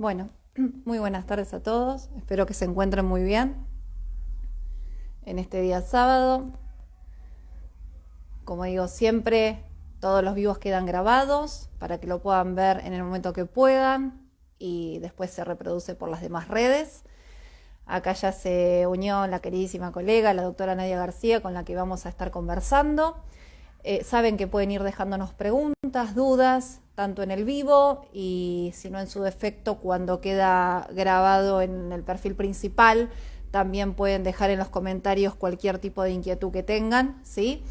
Bueno, muy buenas tardes a todos. Espero que se encuentren muy bien en este día sábado. Como digo siempre, todos los vivos quedan grabados para que lo puedan ver en el momento que puedan y después se reproduce por las demás redes. Acá ya se unió la queridísima colega, la doctora Nadia García, con la que vamos a estar conversando. Saben que pueden ir dejándonos preguntas, dudas, tanto en el vivo y si no en su defecto cuando queda grabado en el perfil principal, también pueden dejar en los comentarios cualquier tipo de inquietud que tengan, ¿sí?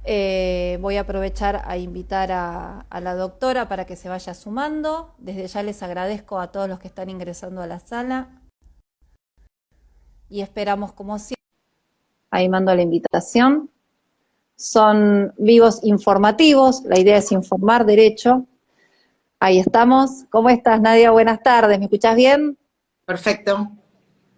Voy a aprovechar a invitar a la doctora para que se vaya sumando. Desde ya les agradezco a todos los que están ingresando a la sala y esperamos como siempre. Ahí mando la invitación. Son vivos informativos, la idea es informar derecho. Ahí estamos. ¿Cómo estás, Nadia? Buenas tardes, ¿me escuchás bien? Perfecto.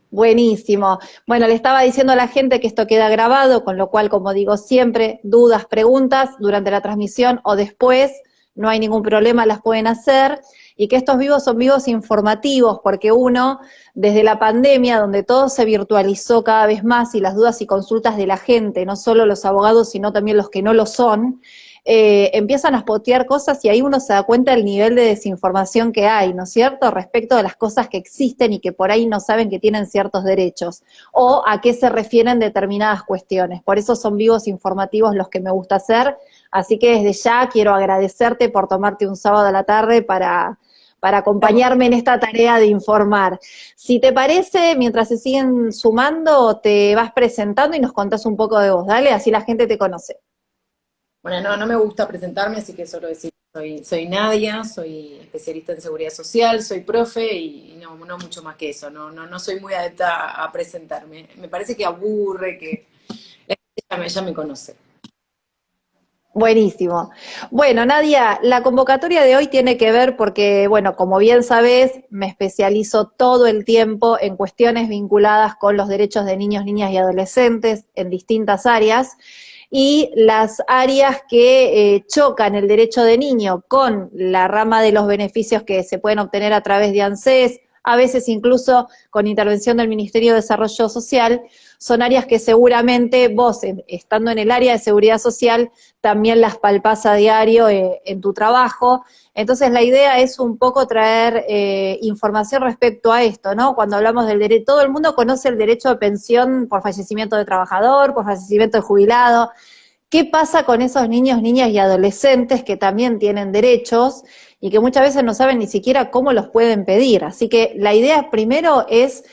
Buenísimo. Bueno, le estaba diciendo a la gente que esto queda grabado, con lo cual, como digo siempre, dudas, preguntas durante la transmisión o después, no hay ningún problema, las pueden hacer, y que estos vivos son vivos informativos, porque uno, desde la pandemia, donde todo se virtualizó cada vez más y las dudas y consultas de la gente, no solo los abogados, sino también los que no lo son, empiezan a spotear cosas y ahí uno se da cuenta del nivel de desinformación que hay, ¿no es cierto?, respecto de las cosas que existen y que por ahí no saben que tienen ciertos derechos, o a qué se refieren determinadas cuestiones. Por eso son vivos informativos los que me gusta hacer, así que desde ya quiero agradecerte por tomarte un sábado a la tarde para acompañarme en esta tarea de informar. Si te parece, mientras se siguen sumando, te vas presentando y nos contás un poco de vos, dale, así la gente te conoce. Bueno, no me gusta presentarme, así que solo decir, soy Nadia, soy especialista en seguridad social, soy profe y no mucho más que eso. No soy muy adepta a presentarme. Me parece que aburre, que la gente ya me conoce. Buenísimo. Bueno, Nadia, la convocatoria de hoy tiene que ver porque, bueno, como bien sabés, me especializo todo el tiempo en cuestiones vinculadas con los derechos de niños, niñas y adolescentes en distintas áreas y las áreas que chocan el derecho de niño con la rama de los beneficios que se pueden obtener a través de ANSES, a veces incluso con intervención del Ministerio de Desarrollo Social, son áreas que seguramente vos, estando en el área de seguridad social, también las palpás a diario en tu trabajo. Entonces la idea es un poco traer información respecto a esto, ¿no? Cuando hablamos del derecho, todo el mundo conoce el derecho a pensión por fallecimiento de trabajador, por fallecimiento de jubilado. ¿Qué pasa con esos niños, niñas y adolescentes que también tienen derechos y que muchas veces no saben ni siquiera cómo los pueden pedir? Así que la idea primero es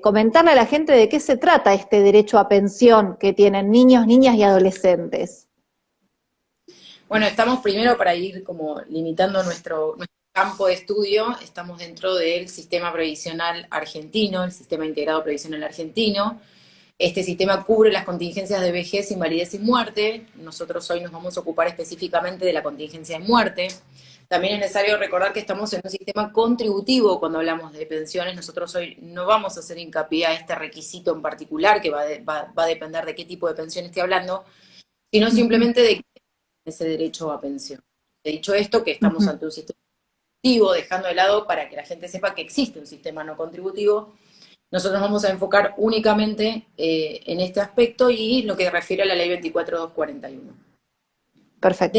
comentarle a la gente de qué se trata este derecho a pensión que tienen niños, niñas y adolescentes. Bueno, estamos primero para ir como limitando nuestro campo de estudio, estamos dentro del sistema previsional argentino, el sistema integrado previsional argentino. Este sistema cubre las contingencias de vejez, invalidez y muerte. Nosotros hoy nos vamos a ocupar específicamente de la contingencia de muerte. También es necesario recordar que estamos en un sistema contributivo cuando hablamos de pensiones. Nosotros hoy no vamos a hacer hincapié a este requisito en particular, que va a depender de qué tipo de pensión esté hablando, sino simplemente de ese derecho a pensión. He dicho esto, que estamos ante un sistema contributivo, dejando de lado para que la gente sepa que existe un sistema no contributivo. Nosotros vamos a enfocar únicamente en este aspecto y lo que refiere a la ley 24241. Perfecto.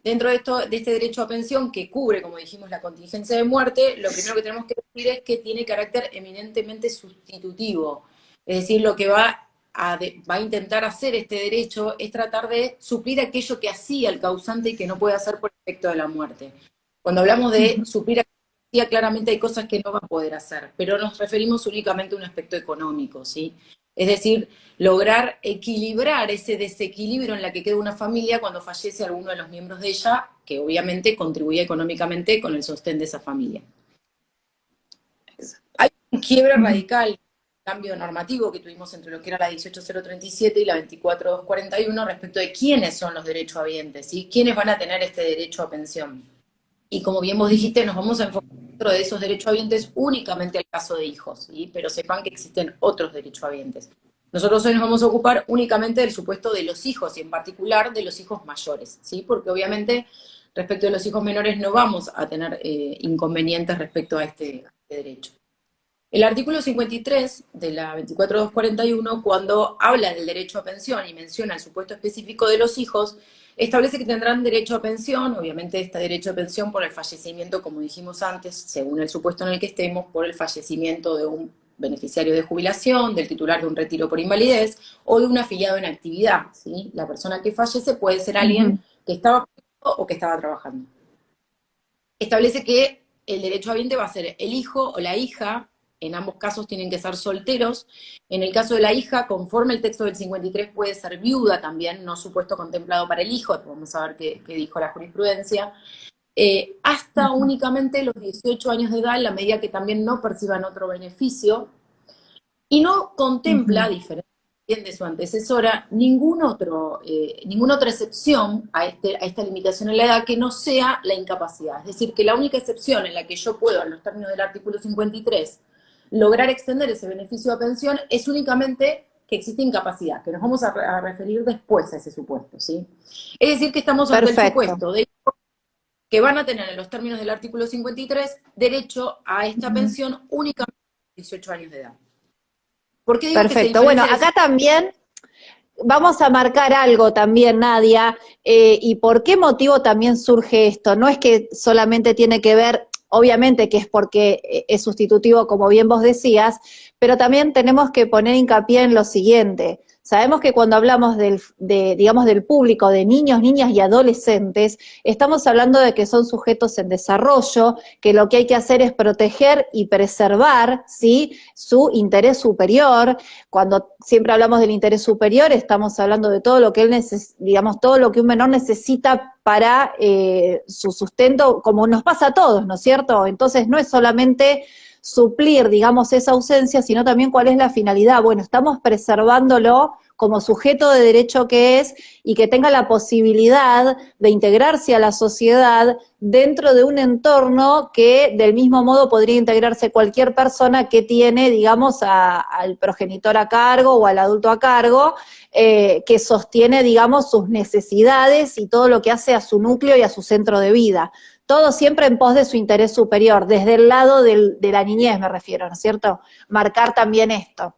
Dentro de este derecho a pensión que cubre, como dijimos, la contingencia de muerte, lo primero que tenemos que decir es que tiene carácter eminentemente sustitutivo. Es decir, lo que va a intentar hacer este derecho es tratar de suplir aquello que hacía el causante y que no puede hacer por efecto de la muerte. Cuando hablamos de suplir aquello que hacía, claramente hay cosas que no va a poder hacer, pero nos referimos únicamente a un aspecto económico, ¿sí? Es decir, lograr equilibrar ese desequilibrio en la que queda una familia cuando fallece alguno de los miembros de ella, que obviamente contribuye económicamente con el sostén de esa familia. Hay un quiebre radical, cambio normativo que tuvimos entre lo que era la 18037 y la 24241 respecto de quiénes son los derechohabientes, ¿sí? Quiénes van a tener este derecho a pensión. Y como bien vos dijiste, nos vamos a enfocar dentro de esos derechohabientes únicamente al caso de hijos, ¿sí? Pero sepan que existen otros derechohabientes. Nosotros hoy nos vamos a ocupar únicamente del supuesto de los hijos y en particular de los hijos mayores, ¿sí? Porque obviamente respecto de los hijos menores no vamos a tener inconvenientes respecto a este derecho. El artículo 53 de la 24241, cuando habla del derecho a pensión y menciona el supuesto específico de los hijos, establece que tendrán derecho a pensión, obviamente este derecho a pensión por el fallecimiento, como dijimos antes, según el supuesto en el que estemos, por el fallecimiento de un beneficiario de jubilación, del titular de un retiro por invalidez o de un afiliado en actividad, ¿sí? La persona que fallece puede ser alguien que estaba o que estaba trabajando. Establece que el derecho habiente va a ser el hijo o la hija, en ambos casos tienen que ser solteros. En el caso de la hija, conforme el texto del 53, puede ser viuda también, no supuesto contemplado para el hijo, vamos a ver qué dijo la jurisprudencia, hasta únicamente los 18 años de edad, en la medida que también no perciban otro beneficio, y no contempla, diferente de su antecesora, ninguna otra excepción a esta limitación en la edad que no sea la incapacidad. Es decir, que la única excepción en la que yo puedo, en los términos del artículo 53, lograr extender ese beneficio de pensión es únicamente que existe incapacidad, que nos vamos a referir después a ese supuesto, ¿sí? Es decir, que estamos ante el supuesto de que van a tener en los términos del artículo 53 derecho a esta pensión únicamente a 18 años de edad. ¿Por qué digo Perfecto, bueno, acá también vamos a marcar algo también, Nadia, y por qué motivo también surge esto. No es que solamente tiene que ver, obviamente que es porque es sustitutivo, como bien vos decías, pero también tenemos que poner hincapié en lo siguiente. Sabemos que cuando hablamos digamos, del público, de niños, niñas y adolescentes, estamos hablando de que son sujetos en desarrollo, que lo que hay que hacer es proteger y preservar, ¿sí?, su interés superior. Cuando siempre hablamos del interés superior, estamos hablando de todo lo que digamos, todo lo que un menor necesita para su sustento, como nos pasa a todos, ¿no es cierto? Entonces no es solamente suplir, digamos, esa ausencia, sino también cuál es la finalidad. Bueno, estamos preservándolo como sujeto de derecho que es y que tenga la posibilidad de integrarse a la sociedad dentro de un entorno que del mismo modo podría integrarse cualquier persona que tiene, digamos, al progenitor a cargo o al adulto a cargo, que sostiene, digamos, sus necesidades y todo lo que hace a su núcleo y a su centro de vida. Todo siempre en pos de su interés superior, desde el lado de la niñez me refiero, ¿no es cierto? Marcar también esto.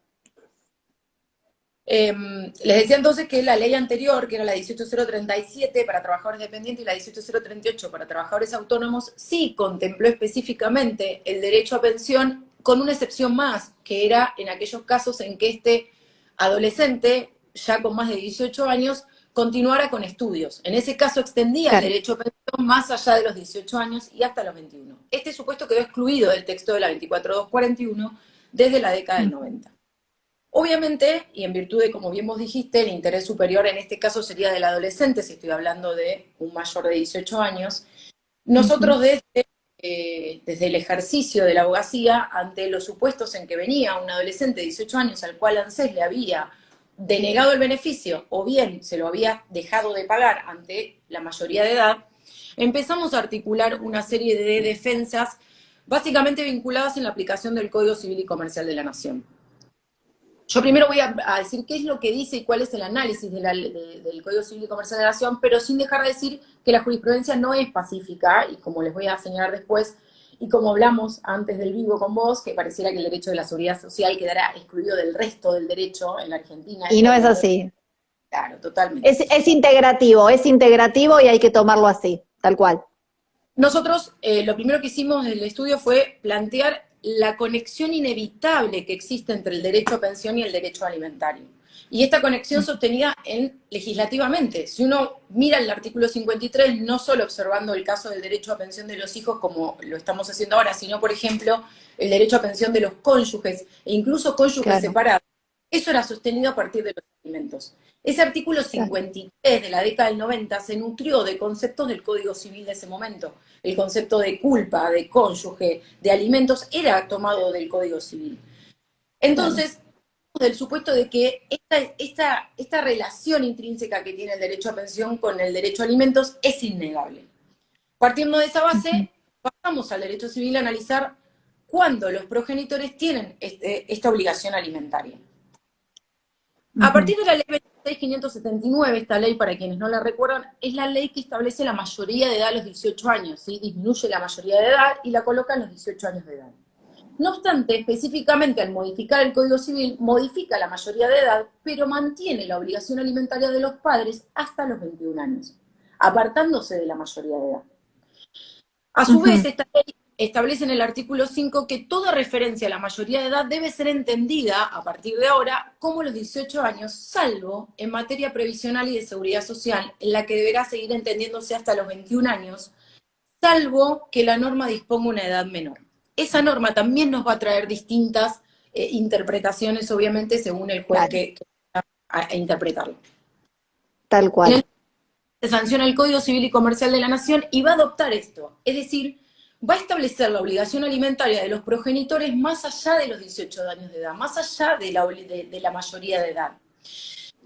Les decía entonces que la ley anterior, que era la 18037 para trabajadores dependientes y la 18038 para trabajadores autónomos, sí contempló específicamente el derecho a pensión con una excepción más, que era en aquellos casos en que este adolescente, ya con más de 18 años, continuara con estudios. En ese caso extendía el derecho a pensión más allá de los 18 años y hasta los 21. Este supuesto quedó excluido del texto de la 24241 desde la década del 90. Obviamente, y en virtud de, como bien vos dijiste, el interés superior en este caso sería del adolescente, si estoy hablando de un mayor de 18 años, nosotros desde el ejercicio de la abogacía, ante los supuestos en que venía un adolescente de 18 años al cual ANSES le había denegado el beneficio o bien se lo había dejado de pagar ante la mayoría de edad, empezamos a articular una serie de defensas básicamente vinculadas en la aplicación del Código Civil y Comercial de la Nación. Yo primero voy a decir qué es lo que dice y cuál es el análisis del Código Civil y Comercial de la Nación, pero sin dejar de decir que la jurisprudencia no es pacífica, y como les voy a señalar después, y como hablamos antes del vivo con vos, que pareciera que el derecho de la seguridad social quedará excluido del resto del derecho en la Argentina. Y no es así. Claro, totalmente. Es integrativo y hay que tomarlo así, tal cual. Nosotros lo primero que hicimos en el estudio fue plantear la conexión inevitable que existe entre el derecho a pensión y el derecho alimentario. Y esta conexión sostenida legislativamente. Si uno mira el artículo 53, no solo observando el caso del derecho a pensión de los hijos como lo estamos haciendo ahora, sino, por ejemplo, el derecho a pensión de los cónyuges, e incluso cónyuges separados. Eso era sostenido a partir de los alimentos. Ese artículo 53 de la década del 90 se nutrió de conceptos del Código Civil de ese momento. El concepto de culpa, de cónyuge, de alimentos, era tomado del Código Civil. Entonces, del supuesto de que esta relación intrínseca que tiene el derecho a pensión con el derecho a alimentos es innegable. Partiendo de esa base, pasamos al derecho civil a analizar cuándo los progenitores tienen esta obligación alimentaria. A partir de la ley 6579, esta ley, para quienes no la recuerdan, es la ley que establece la mayoría de edad a los 18 años, ¿sí? Disminuye la mayoría de edad y la coloca en los 18 años de edad. No obstante, específicamente al modificar el Código Civil, modifica la mayoría de edad, pero mantiene la obligación alimentaria de los padres hasta los 21 años, apartándose de la mayoría de edad. A su vez, esta ley establece en el artículo 5 que toda referencia a la mayoría de edad debe ser entendida, a partir de ahora, como los 18 años, salvo en materia previsional y de seguridad social, en la que deberá seguir entendiéndose hasta los 21 años, salvo que la norma disponga una edad menor. Esa norma también nos va a traer distintas interpretaciones, obviamente, según el juez que va a interpretarlo. Tal cual. Se sanciona el Código Civil y Comercial de la Nación y va a adoptar esto, es decir, va a establecer la obligación alimentaria de los progenitores más allá de los 18 años de edad, más allá de la mayoría de edad.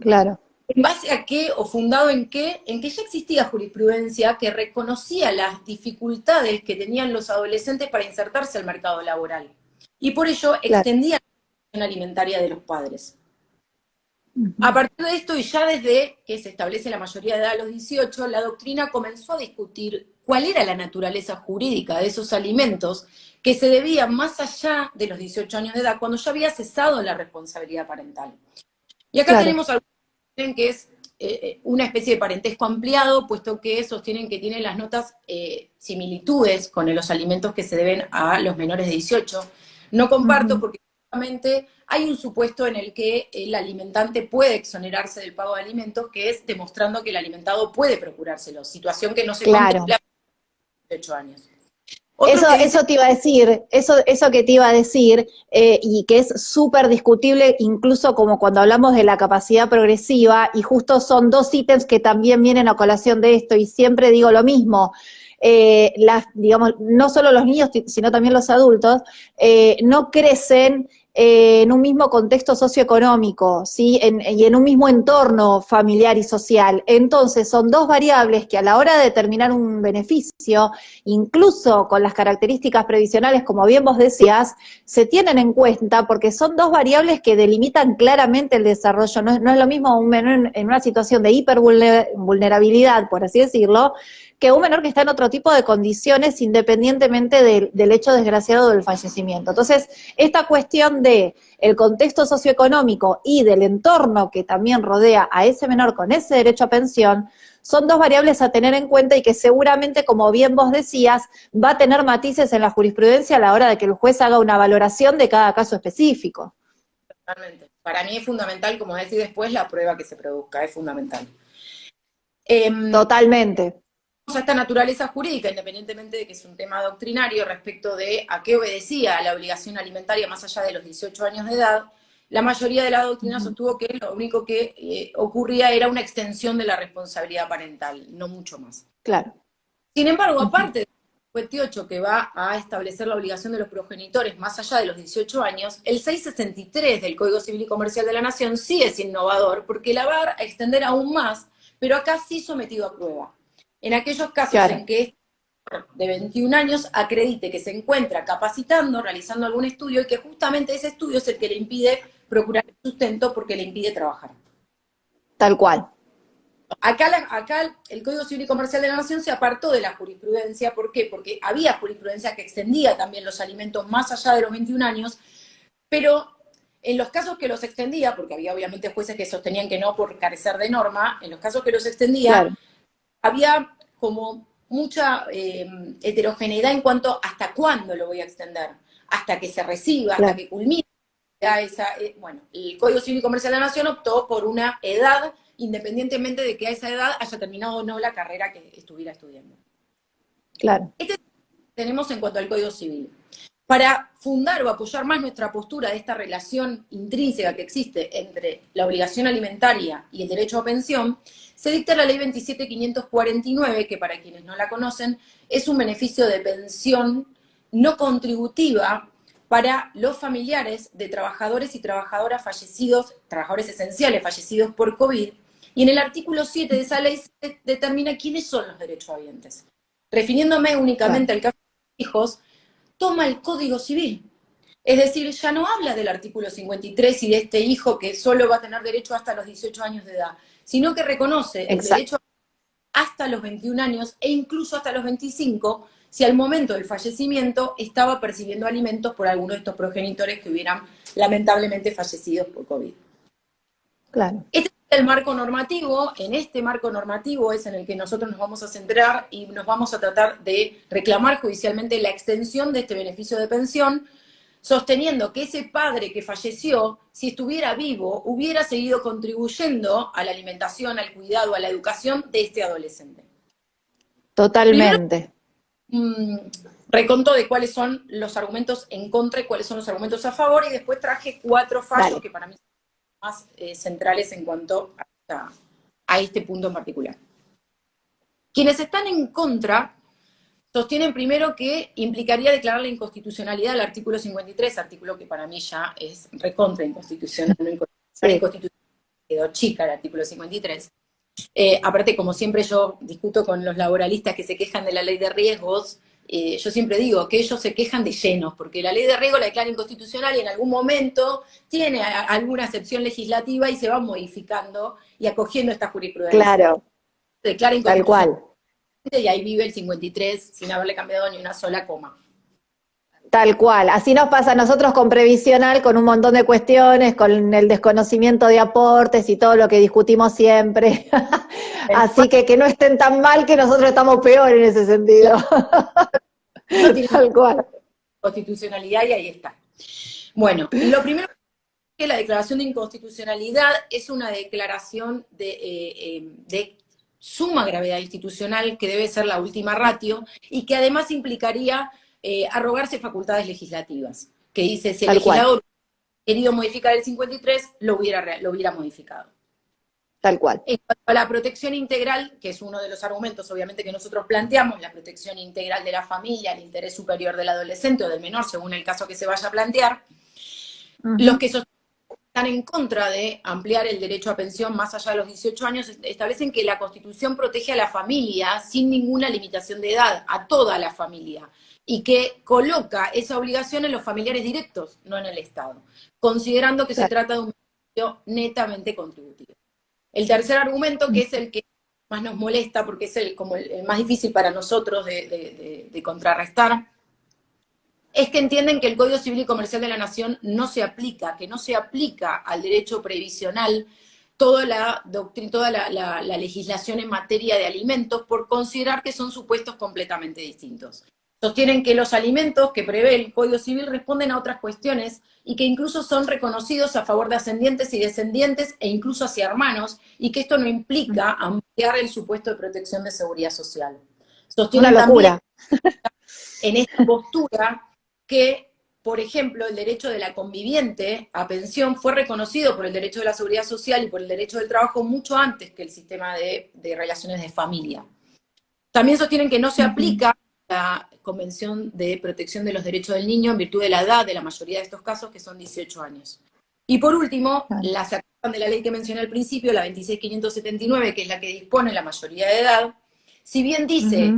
Claro. ¿En base a qué o fundado en qué? En que ya existía jurisprudencia que reconocía las dificultades que tenían los adolescentes para insertarse al mercado laboral. Y por ello extendía la obligación alimentaria de los padres. A partir de esto, y ya desde que se establece la mayoría de edad a los 18, la doctrina comenzó a discutir cuál era la naturaleza jurídica de esos alimentos que se debían más allá de los 18 años de edad, cuando ya había cesado la responsabilidad parental. Y acá tenemos algunos que dicen que es una especie de parentesco ampliado, puesto que sostienen que tienen las notas similitudes con los alimentos que se deben a los menores de 18. No comparto porque hay un supuesto en el que el alimentante puede exonerarse del pago de alimentos, que es demostrando que el alimentado puede procurárselo, situación que no se contempla a los 18 años. Eso te iba a decir, eso que te iba a decir, y que es súper discutible, incluso como cuando hablamos de la capacidad progresiva, y justo son dos ítems que también vienen a colación de esto, y siempre digo lo mismo. Digamos, no solo los niños, sino también los adultos, no crecen en un mismo contexto socioeconómico, ¿sí? Y en un mismo entorno familiar y social. Entonces, son dos variables que a la hora de determinar un beneficio, incluso con las características previsionales, como bien vos decías, se tienen en cuenta porque son dos variables que delimitan claramente el desarrollo. No es lo mismo un menor en una situación de hipervulnerabilidad, por así decirlo, que un menor que está en otro tipo de condiciones independientemente del hecho desgraciado del fallecimiento. Entonces, esta cuestión de el contexto socioeconómico y del entorno que también rodea a ese menor con ese derecho a pensión, son dos variables a tener en cuenta y que seguramente, como bien vos decías, va a tener matices en la jurisprudencia a la hora de que el juez haga una valoración de cada caso específico. Totalmente. Para mí es fundamental, como decís después, la prueba que se produzca, es fundamental. Totalmente. A esta naturaleza jurídica, independientemente de que es un tema doctrinario respecto de a qué obedecía la obligación alimentaria más allá de los 18 años de edad, la mayoría de la doctrina sostuvo que lo único que ocurría era una extensión de la responsabilidad parental, no mucho más. Claro. Sin embargo, aparte del 58 que va a establecer la obligación de los progenitores más allá de los 18 años, el 663 del Código Civil y Comercial de la Nación sí es innovador porque la va a extender aún más, pero acá sí sometido a prueba. En aquellos casos en que de 21 años acredite que se encuentra capacitando, realizando algún estudio, y que justamente ese estudio es el que le impide procurar el sustento porque le impide trabajar. Tal cual. Acá el Código Civil y Comercial de la Nación se apartó de la jurisprudencia. ¿Por qué? Porque había jurisprudencia que extendía también los alimentos más allá de los 21 años, pero en los casos que los extendía, porque había obviamente jueces que sostenían que no por carecer de norma, en los casos que los extendía, había como mucha heterogeneidad en cuanto hasta cuándo lo voy a extender, hasta que se reciba, hasta que culmine bueno, el Código Civil y Comercial de la Nación optó por una edad, independientemente de que a esa edad haya terminado o no la carrera que estuviera estudiando. Claro. Tenemos en cuanto al Código Civil. Para fundar o apoyar más nuestra postura de esta relación intrínseca que existe entre la obligación alimentaria y el derecho a pensión, se dicta la Ley 27.549, que para quienes no la conocen, es un beneficio de pensión no contributiva para los familiares de trabajadores y trabajadoras fallecidos, trabajadores esenciales fallecidos por COVID, y en el artículo 7 de esa ley se determina quiénes son los derechohabientes. Refiriéndome únicamente al caso de los hijos, toma el Código Civil. Es decir, ya no habla del artículo 53 y de este hijo que solo va a tener derecho hasta los 18 años de edad, sino que reconoce el Exacto. derecho hasta los 21 años e incluso hasta los 25 si al momento del fallecimiento estaba percibiendo alimentos por alguno de estos progenitores que hubieran lamentablemente fallecido por COVID. Claro. Este es el marco normativo. En este marco normativo es en el que nosotros nos vamos a centrar y nos vamos a tratar de reclamar judicialmente la extensión de este beneficio de pensión, sosteniendo que ese padre que falleció, si estuviera vivo, hubiera seguido contribuyendo a la alimentación, al cuidado, a la educación de este adolescente. Totalmente. Primero, reconto de cuáles son los argumentos en contra y cuáles son los argumentos a favor, y después traje 4 fallos Dale. que para mí son más centrales en cuanto a este punto en particular. Quienes están en contra sostienen primero que implicaría declarar la inconstitucionalidad del artículo 53, artículo que para mí ya es recontra inconstitucional, no inconstitucional, quedó chica el artículo 53. Aparte, como siempre yo discuto con los laboralistas que se quejan de la ley de riesgos, yo siempre digo que ellos se quejan de llenos, porque la ley de riesgo la declara inconstitucional y en algún momento tiene alguna excepción legislativa y se va modificando y acogiendo esta jurisprudencia. Claro. Se declara Tal cual. y ahí vive el 53 sin haberle cambiado ni una sola coma. Tal cual. Así nos pasa a nosotros con previsional, con un montón de cuestiones, con el desconocimiento de aportes y todo lo que discutimos siempre. Así que no estén tan mal que nosotros estamos peor en ese sentido. No tiene Tal cual. constitucionalidad y ahí está. Bueno, lo primero que la declaración de inconstitucionalidad es una declaración de suma gravedad institucional que debe ser la última ratio y que además implicaría arrogarse facultades legislativas, que dice si el legislador hubiera querido modificar el 53, lo hubiera modificado. Tal cual. En cuanto a la protección integral, que es uno de los argumentos obviamente que nosotros planteamos, la protección integral de la familia, el interés superior del adolescente o del menor, según el caso que se vaya a plantear, los que están en contra de ampliar el derecho a pensión más allá de los 18 años establecen que la Constitución protege a la familia sin ninguna limitación de edad, a toda la familia, y que coloca esa obligación en los familiares directos, no en el Estado, considerando que se trata de un beneficio netamente contributivo. El tercer argumento, que es el que más nos molesta, porque es el más difícil para nosotros de contrarrestar, es que entienden que el Código Civil y Comercial de la Nación no se aplica, que no se aplica al derecho previsional toda la legislación en materia de alimentos por considerar que son supuestos completamente distintos. Sostienen que los alimentos que prevé el Código Civil responden a otras cuestiones y que incluso son reconocidos a favor de ascendientes y descendientes e incluso hacia hermanos, y que esto no implica ampliar el supuesto de protección de seguridad social. Sostienen una locura. También en esta postura que, por ejemplo, el derecho de la conviviente a pensión fue reconocido por el derecho de la seguridad social y por el derecho del trabajo mucho antes que el sistema de relaciones de familia. También sostienen que no se aplica la Convención de Protección de los Derechos del Niño en virtud de la edad de la mayoría de estos casos, que son 18 años. Y por último, la sacaron de la ley que mencioné al principio, la 26.579, que es la que dispone la mayoría de edad, si bien dice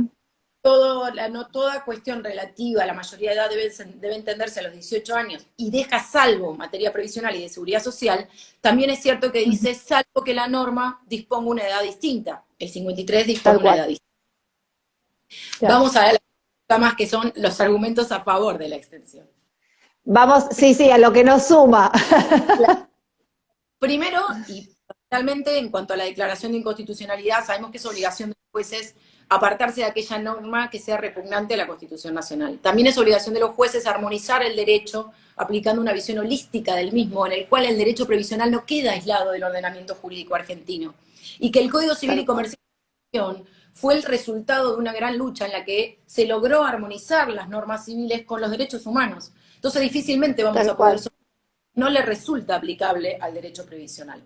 no toda cuestión relativa a la mayoría de edad debe entenderse a los 18 años y deja salvo materia previsional y de seguridad social, también es cierto que dice salvo que la norma disponga una edad distinta. El 53 dispone una edad distinta. Claro. Vamos a ver más que son los argumentos a favor de la extensión. Vamos, sí, a lo que nos suma. Primero, y finalmente, en cuanto a la declaración de inconstitucionalidad, sabemos que es obligación de los jueces apartarse de aquella norma que sea repugnante a la Constitución Nacional. También es obligación de los jueces armonizar el derecho aplicando una visión holística del mismo, en el cual el derecho previsional no queda aislado del ordenamiento jurídico argentino, y que el Código Civil y Comercial fue el resultado de una gran lucha en la que se logró armonizar las normas civiles con los derechos humanos. Entonces difícilmente vamos a poder... No le resulta aplicable al derecho previsional.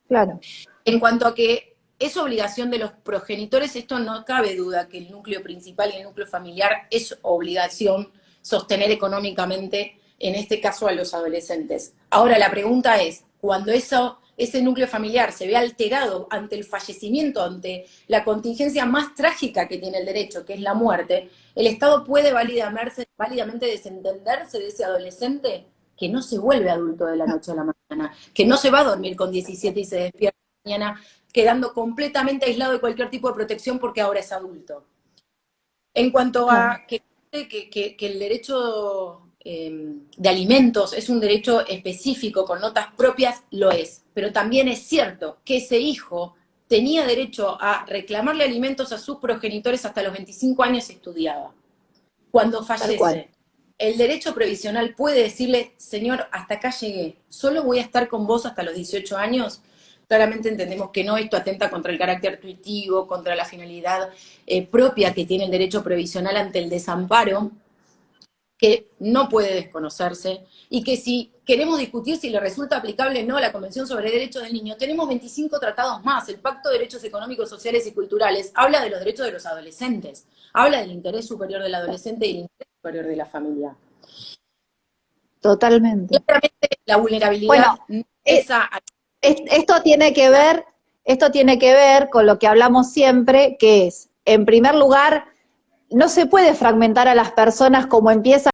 Claro. En cuanto a que es obligación de los progenitores, esto no cabe duda que el núcleo principal y el núcleo familiar es obligación sostener económicamente, en este caso a los adolescentes. Ahora la pregunta es, cuando eso ese núcleo familiar se ve alterado ante el fallecimiento, ante la contingencia más trágica que tiene el derecho, que es la muerte, el Estado puede válidamente desentenderse de ese adolescente que no se vuelve adulto de la noche a la mañana, que no se va a dormir con 17 y se despierta mañana quedando completamente aislado de cualquier tipo de protección porque ahora es adulto. En cuanto a que el derecho de alimentos es un derecho específico con notas propias, lo es. Pero también es cierto que ese hijo tenía derecho a reclamarle alimentos a sus progenitores hasta los 25 años y estudiaba. Cuando fallece, el derecho previsional puede decirle, señor, hasta acá llegué, solo voy a estar con vos hasta los 18 años. Claramente entendemos que no, esto atenta contra el carácter tuitivo, contra la finalidad propia que tiene el derecho previsional ante el desamparo, que no puede desconocerse, y que si queremos discutir si le resulta aplicable o no la Convención sobre Derechos del Niño, tenemos 25 tratados más. El Pacto de Derechos Económicos, Sociales y Culturales habla de los derechos de los adolescentes, habla del interés superior del adolescente y del interés superior de la familia. Totalmente. Claramente la vulnerabilidad Bueno, esto tiene que ver con lo que hablamos siempre, que es, en primer lugar, no se puede fragmentar a las personas como empiezan,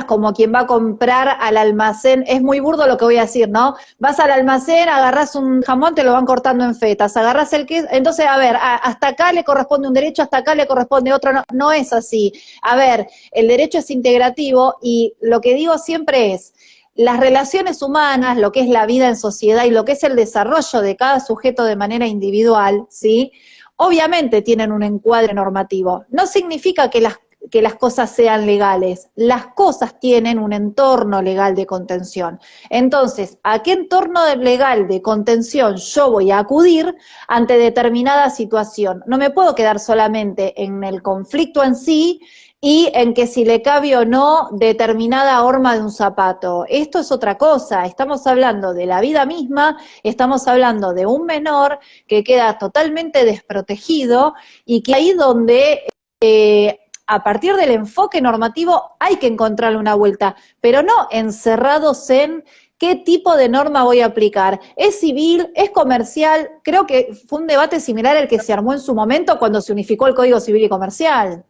como quien va a comprar al almacén. Es muy burdo lo que voy a decir, ¿no? Vas al almacén, agarrás un jamón, te lo van cortando en fetas, agarrás el queso, entonces, a ver, hasta acá le corresponde un derecho, hasta acá le corresponde otro, no, no es así. A ver, el derecho es integrativo y lo que digo siempre es, las relaciones humanas, lo que es la vida en sociedad y lo que es el desarrollo de cada sujeto de manera individual, ¿sí? Obviamente tienen un encuadre normativo. No significa que las cosas sean legales. Las cosas tienen un entorno legal de contención. Entonces, ¿a qué entorno legal de contención yo voy a acudir ante determinada situación? No me puedo quedar solamente en el conflicto en sí y en que si le cabe o no determinada horma de un zapato. Esto es otra cosa, estamos hablando de la vida misma, estamos hablando de un menor que queda totalmente desprotegido y que ahí donde a partir del enfoque normativo hay que encontrarle una vuelta, pero no encerrados en qué tipo de norma voy a aplicar. ¿Es civil? ¿Es comercial? Creo que fue un debate similar al que se armó en su momento cuando se unificó el Código Civil y Comercial.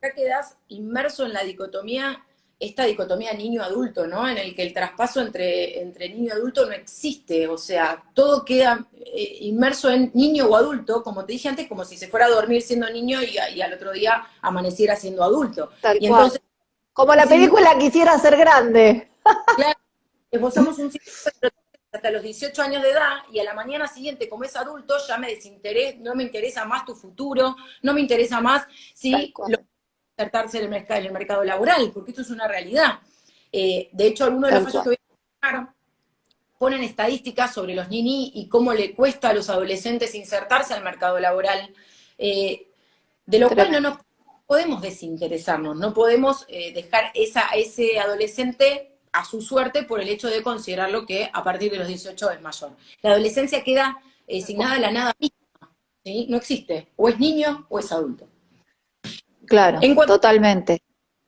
Acá quedás inmerso en la dicotomía, esta dicotomía niño-adulto, ¿no? En el que el traspaso entre niño y adulto no existe, o sea, todo queda inmerso en niño o adulto, como te dije antes, como si se fuera a dormir siendo niño y al otro día amaneciera siendo adulto. Tal Y cual. entonces, Como la película Quisiera ser grande. claro, esbozamos un ciclo de protección hasta los 18 años de edad y a la mañana siguiente, como es adulto, ya no me interesa más tu futuro, no me interesa más si lo insertarse en el mercado laboral, porque esto es una realidad. De hecho, algunos de los fallos que voy a hablar ponen estadísticas sobre los ninis y cómo le cuesta a los adolescentes insertarse al mercado laboral, de lo cual no nos podemos desinteresarnos, no podemos dejar a ese adolescente a su suerte por el hecho de considerarlo que a partir de los 18 es mayor. La adolescencia queda asignada a la nada misma, ¿sí? No existe, o es niño o es adulto. Claro, totalmente.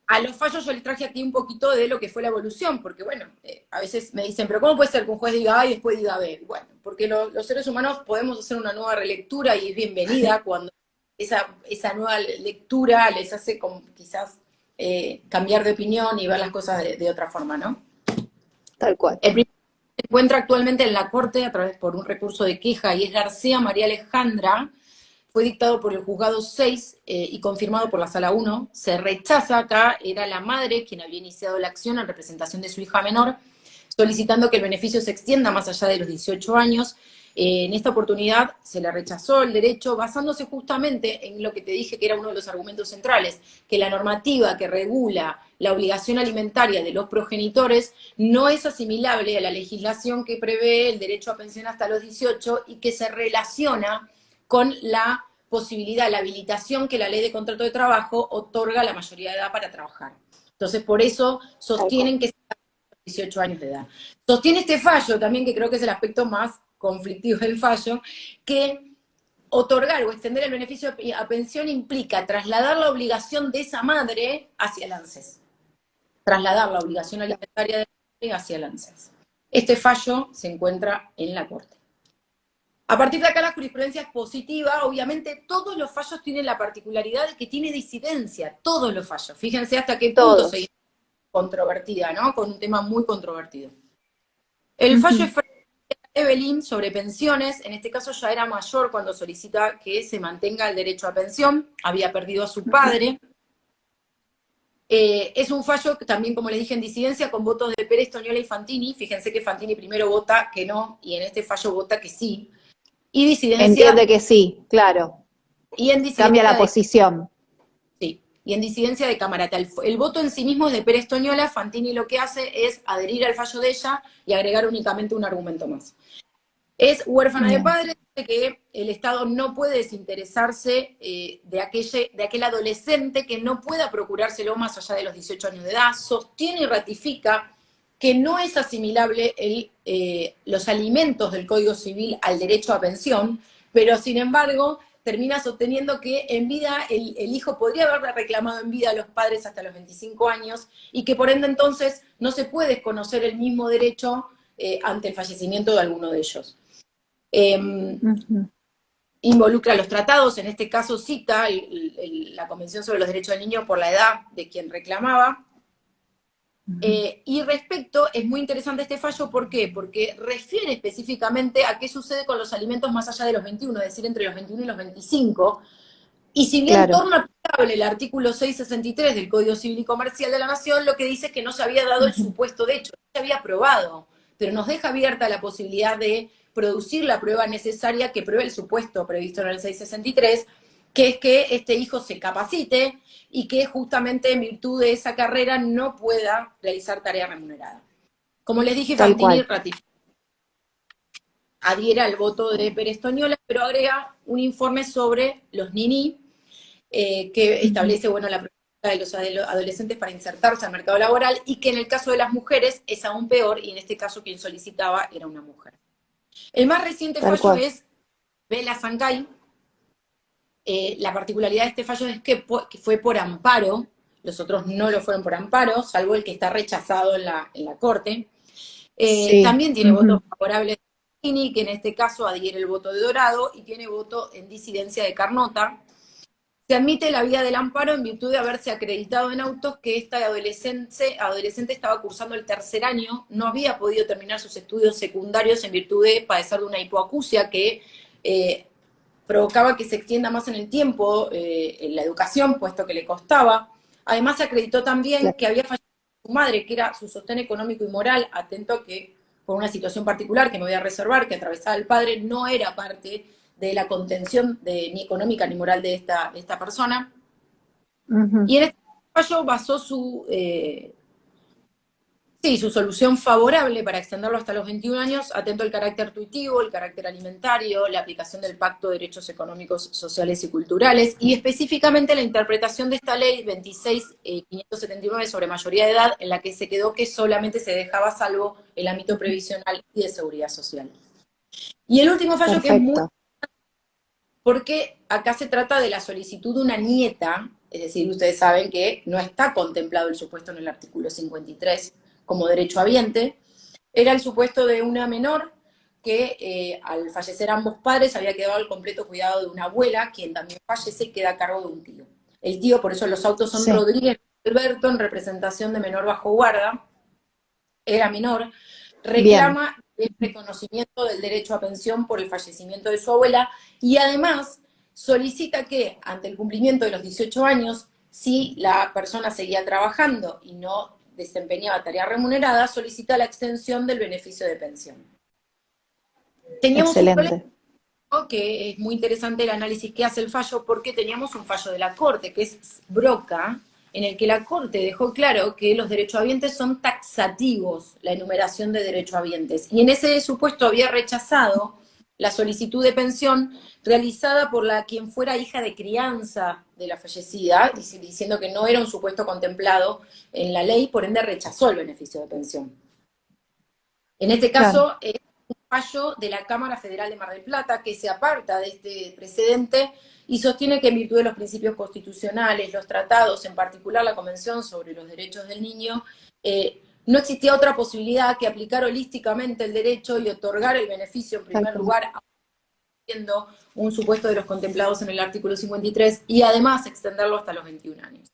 A los fallos yo les traje aquí un poquito de lo que fue la evolución, porque bueno, a veces me dicen, pero ¿cómo puede ser que un juez diga A y después diga B? Bueno, porque los seres humanos podemos hacer una nueva relectura y es bienvenida cuando esa nueva lectura les hace quizás cambiar de opinión y ver las cosas de otra forma, ¿no? Tal cual. El primero se encuentra actualmente en la Corte a través por un recurso de queja y es García María Alejandra. Fue dictado por el juzgado 6 y confirmado por la sala 1. Se rechaza acá, era la madre quien había iniciado la acción en representación de su hija menor, solicitando que el beneficio se extienda más allá de los 18 años. En esta oportunidad se le rechazó el derecho basándose justamente en lo que te dije que era uno de los argumentos centrales, que la normativa que regula la obligación alimentaria de los progenitores no es asimilable a la legislación que prevé el derecho a pensión hasta los 18 y que se relaciona con la posibilidad, la habilitación que la ley de contrato de trabajo otorga a la mayoría de edad para trabajar. Entonces, por eso sostienen que sea 18 años de edad. Sostiene este fallo también, que creo que es el aspecto más conflictivo del fallo, que otorgar o extender el beneficio a pensión implica trasladar la obligación de esa madre hacia el ANSES. Trasladar la obligación alimentaria de la madre hacia el ANSES. Este fallo se encuentra en la Corte. A partir de acá la jurisprudencia es positiva, obviamente todos los fallos tienen la particularidad de que tiene disidencia, todos los fallos. Fíjense hasta qué punto se Todos. controvertida, ¿no? Con un tema muy controvertido. El fallo Ujú. es Evelyn sobre pensiones, en este caso ya era mayor cuando solicita que se mantenga el derecho a pensión, había perdido a su padre. Es un fallo también, como les dije, en disidencia con votos de Pérez, Toñola y Fantini. Fíjense que Fantini primero vota que no y en este fallo vota que sí. Y disidencia, Entiende que sí, claro. y en Cambia disidencia la de posición. sí, y en disidencia de Camarata. El voto en sí mismo es de Pérez Toñola, Fantini lo que hace es adherir al fallo de ella y agregar únicamente un argumento más. Es huérfana de Bien. padre, dice que el Estado no puede desinteresarse de aquel adolescente que no pueda procurárselo más allá de los 18 años de edad, sostiene y ratifica que no es asimilable los alimentos del Código Civil al derecho a pensión, pero sin embargo termina sosteniendo que en vida el hijo podría haberle reclamado en vida a los padres hasta los 25 años y que por ende entonces no se puede conocer el mismo derecho ante el fallecimiento de alguno de ellos. Ujú. Involucra los tratados, en este caso cita la Convención sobre los Derechos del Niño por la edad de quien reclamaba. Y respecto, es muy interesante este fallo, ¿por qué? Porque refiere específicamente a qué sucede con los alimentos más allá de los 21, es decir, entre los 21 y los 25. Y si bien Claro. torna aplicable el artículo 663 del Código Civil y Comercial de la Nación, lo que dice es que no se había dado el Ujú. supuesto de hecho, no se había probado, pero nos deja abierta la posibilidad de producir la prueba necesaria que pruebe el supuesto previsto en el 663, que es que este hijo se capacite y que justamente en virtud de esa carrera no pueda realizar tarea remunerada. Como les dije, Tal Fantini cual. ratifica, adhiere al voto de Pérez Toñola, pero agrega un informe sobre los NINI, que Ujú. establece, bueno, la prioridad de los adolescentes para insertarse al mercado laboral y que en el caso de las mujeres es aún peor y en este caso quien solicitaba era una mujer. El más reciente Tal fallo cual. es Vela Sancay. La particularidad de este fallo es que fue por amparo, los otros no lo fueron por amparo, salvo el que está rechazado en la Corte. Sí. También tiene votos Ujú. favorables de Fantini, que en este caso adhiere el voto de Dorado, y tiene voto en disidencia de Carnota. Se admite la vía del amparo en virtud de haberse acreditado en autos que esta adolescente estaba cursando el tercer año, no había podido terminar sus estudios secundarios en virtud de padecer de una hipoacusia que provocaba que se extienda más en el tiempo en la educación, puesto que le costaba. Además, se acreditó también Claro. que había fallecido su madre, que era su sostén económico y moral, atento que por una situación particular que me voy a reservar, que atravesaba el padre, no era parte de la contención ni económica ni moral de esta persona. Ujú. Y en este fallo basó su solución favorable para extenderlo hasta los 21 años, atento al carácter tuitivo, el carácter alimentario, la aplicación del Pacto de Derechos Económicos, Sociales y Culturales, y específicamente la interpretación de esta ley 26.579 sobre mayoría de edad, en la que se quedó que solamente se dejaba a salvo el ámbito previsional y de seguridad social. Y el último fallo que es muy Perfecto. porque acá se trata de la solicitud de una nieta, es decir, ustedes saben que no está contemplado el supuesto en el artículo 53 como derecho habiente, era el supuesto de una menor que al fallecer ambos padres había quedado al completo cuidado de una abuela, quien también fallece y queda a cargo de un tío. El tío, por eso los autos son Sí. Rodríguez Alberto, en representación de menor bajo guarda, era menor, Bien. reclama el reconocimiento del derecho a pensión por el fallecimiento de su abuela y además solicita que ante el cumplimiento de los 18 años, si la persona seguía trabajando y no desempeñaba tarea remunerada, solicita la extensión del beneficio de pensión. Teníamos un problema Excelente. que es muy interesante el análisis que hace el fallo, porque teníamos un fallo de la Corte, que es Broca, en el que la Corte dejó claro que los derechohabientes son taxativos, la enumeración de derechohabientes. Y en ese supuesto había rechazado la solicitud de pensión realizada por quien fuera hija de crianza de la fallecida, diciendo que no era un supuesto contemplado en la ley, por ende rechazó el beneficio de pensión. En este Claro. caso, es un fallo de la Cámara Federal de Mar del Plata que se aparta de este precedente y sostiene que en virtud de los principios constitucionales, los tratados, en particular la Convención sobre los Derechos del Niño, no existía otra posibilidad que aplicar holísticamente el derecho y otorgar el beneficio en Tal primer cual. lugar a siendo un supuesto de los contemplados en el artículo 53 y además extenderlo hasta los 21 años.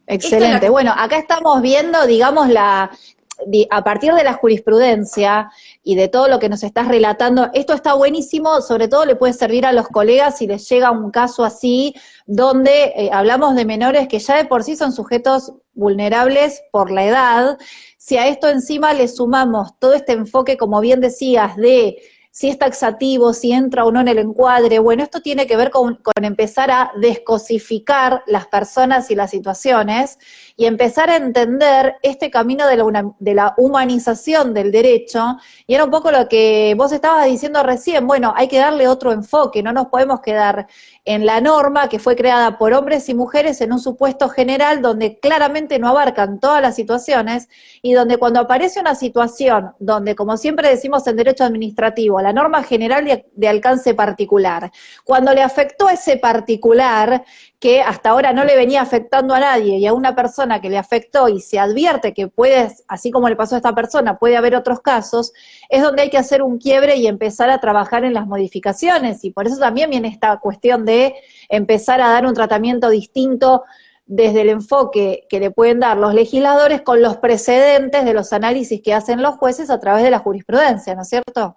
Excelente. Bueno, acá estamos viendo, digamos, a partir de la jurisprudencia y de todo lo que nos estás relatando, esto está buenísimo, sobre todo le puede servir a los colegas si les llega un caso así, donde hablamos de menores que ya de por sí son sujetos vulnerables por la edad. Si a esto encima le sumamos todo este enfoque, como bien decías, de si es taxativo, si entra o no en el encuadre, bueno, esto tiene que ver con empezar a descosificar las personas y las situaciones y empezar a entender este camino de la humanización del derecho, y era un poco lo que vos estabas diciendo recién, bueno, hay que darle otro enfoque, no nos podemos quedar en la norma que fue creada por hombres y mujeres en un supuesto general donde claramente no abarcan todas las situaciones y donde cuando aparece una situación donde, como siempre decimos en derecho administrativo, la norma general de alcance particular, cuando le afectó a ese particular que hasta ahora no le venía afectando a nadie y a una persona que le afectó y se advierte que puede, así como le pasó a esta persona, puede haber otros casos, es donde hay que hacer un quiebre y empezar a trabajar en las modificaciones, y por eso también viene esta cuestión de empezar a dar un tratamiento distinto desde el enfoque que le pueden dar los legisladores con los precedentes de los análisis que hacen los jueces a través de la jurisprudencia, ¿no es cierto?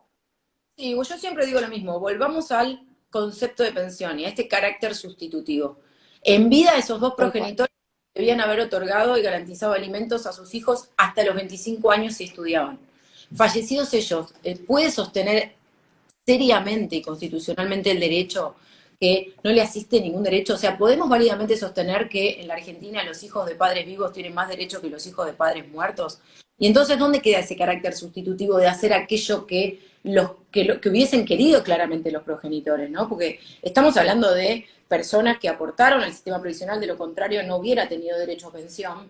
Sí, yo siempre digo lo mismo, volvamos al concepto de pensión y a este carácter sustitutivo. En vida esos dos progenitores debían haber otorgado y garantizado alimentos a sus hijos hasta los 25 años si estudiaban. Fallecidos ellos, ¿puede sostener seriamente y constitucionalmente el derecho que no le asiste ningún derecho? O sea, ¿podemos válidamente sostener que en la Argentina los hijos de padres vivos tienen más derecho que los hijos de padres muertos? Y entonces, ¿dónde queda ese carácter sustitutivo de hacer aquello que que hubiesen querido claramente los progenitores, ¿no? Porque estamos hablando de personas que aportaron al sistema previsional, de lo contrario no hubiera tenido derecho a pensión,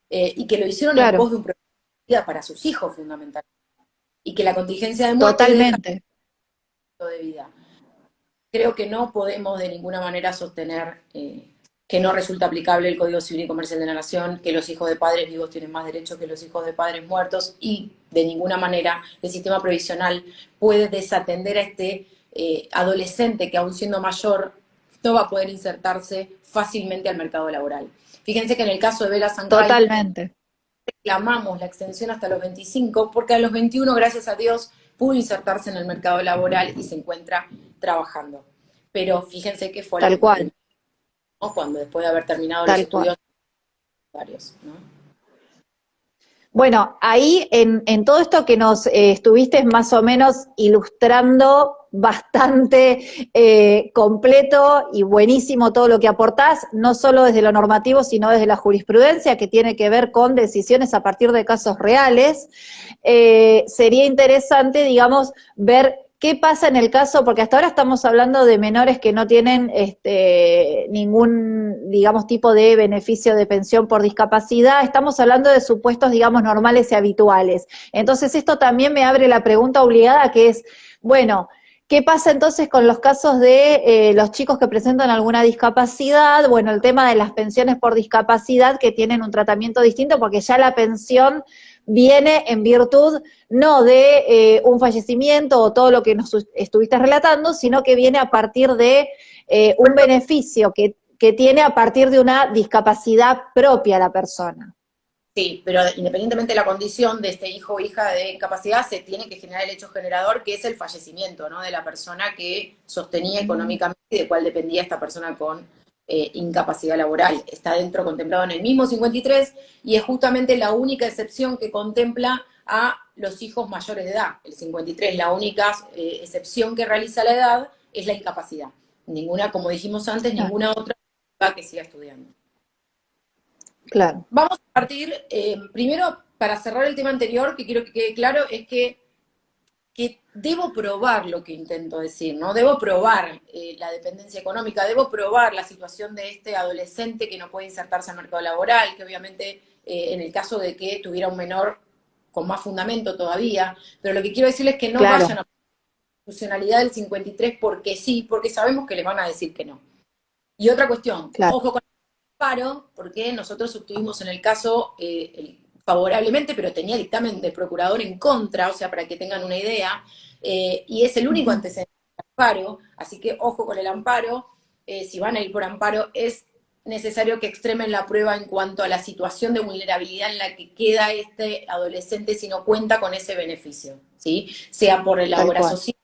y que lo hicieron en pos de un proyecto de vida para sus hijos, fundamentalmente. Y que la contingencia de muerte Totalmente. de vida. Creo que no podemos de ninguna manera sostener que no resulta aplicable el Código Civil y Comercial de la Nación, que los hijos de padres vivos tienen más derechos que los hijos de padres muertos, y de ninguna manera el sistema previsional puede desatender a este adolescente que, aún siendo mayor, no va a poder insertarse fácilmente al mercado laboral. Fíjense que en el caso de Bela Sancay, totalmente, reclamamos la extensión hasta los 25, porque a los 21, gracias a Dios, pudo insertarse en el mercado laboral y se encuentra trabajando. Pero fíjense que fue tal cual. ¿no? Cuando después de haber terminado Tal los estudios varios, ¿no? Bueno, ahí en todo esto que nos estuviste más o menos ilustrando bastante completo y buenísimo todo lo que aportás, no solo desde lo normativo, sino desde la jurisprudencia, que tiene que ver con decisiones a partir de casos reales. Sería interesante, digamos, ver ¿qué pasa en el caso? Porque hasta ahora estamos hablando de menores que no tienen ningún, digamos, tipo de beneficio de pensión por discapacidad. Estamos hablando de supuestos, digamos, normales y habituales. Entonces, esto también me abre la pregunta obligada, que es, bueno, ¿qué pasa entonces con los casos de los chicos que presentan alguna discapacidad? Bueno, el tema de las pensiones por discapacidad, que tienen un tratamiento distinto, porque ya la pensión viene en virtud no de un fallecimiento o todo lo que nos estuviste relatando, sino que viene a partir de un beneficio que tiene a partir de una discapacidad propia la persona. Sí, pero independientemente de la condición de este hijo o hija de incapacidad, se tiene que generar el hecho generador, que es el fallecimiento, ¿no? De la persona que sostenía económicamente y de cuál dependía esta persona con incapacidad laboral. Está dentro, contemplado en el mismo 53, y es justamente la única excepción que contempla a los hijos mayores de edad. El 53, la única excepción que realiza la edad es la incapacidad. Ninguna, como dijimos antes, ninguna otra va que siga estudiando. Claro. Vamos a partir, primero, para cerrar el tema anterior, que quiero que quede claro, es que debo probar lo que intento decir, ¿no? Debo probar la dependencia económica, debo probar la situación de este adolescente que no puede insertarse al mercado laboral, que obviamente en el caso de que tuviera un menor con más fundamento todavía, pero lo que quiero decirles es que no vayan a la constitucionalidad del 53 porque sí, porque sabemos que les van a decir que no. Y otra cuestión, ojo con el paro, porque nosotros obtuvimos en el caso favorablemente, pero tenía dictamen del procurador en contra, o sea, para que tengan una idea, y es el único antecedente amparo, así que ojo con el amparo, si van a ir por amparo, es necesario que extremen la prueba en cuanto a la situación de vulnerabilidad en la que queda este adolescente si no cuenta con ese beneficio, ¿sí? Sea por la Tal obra cual. social,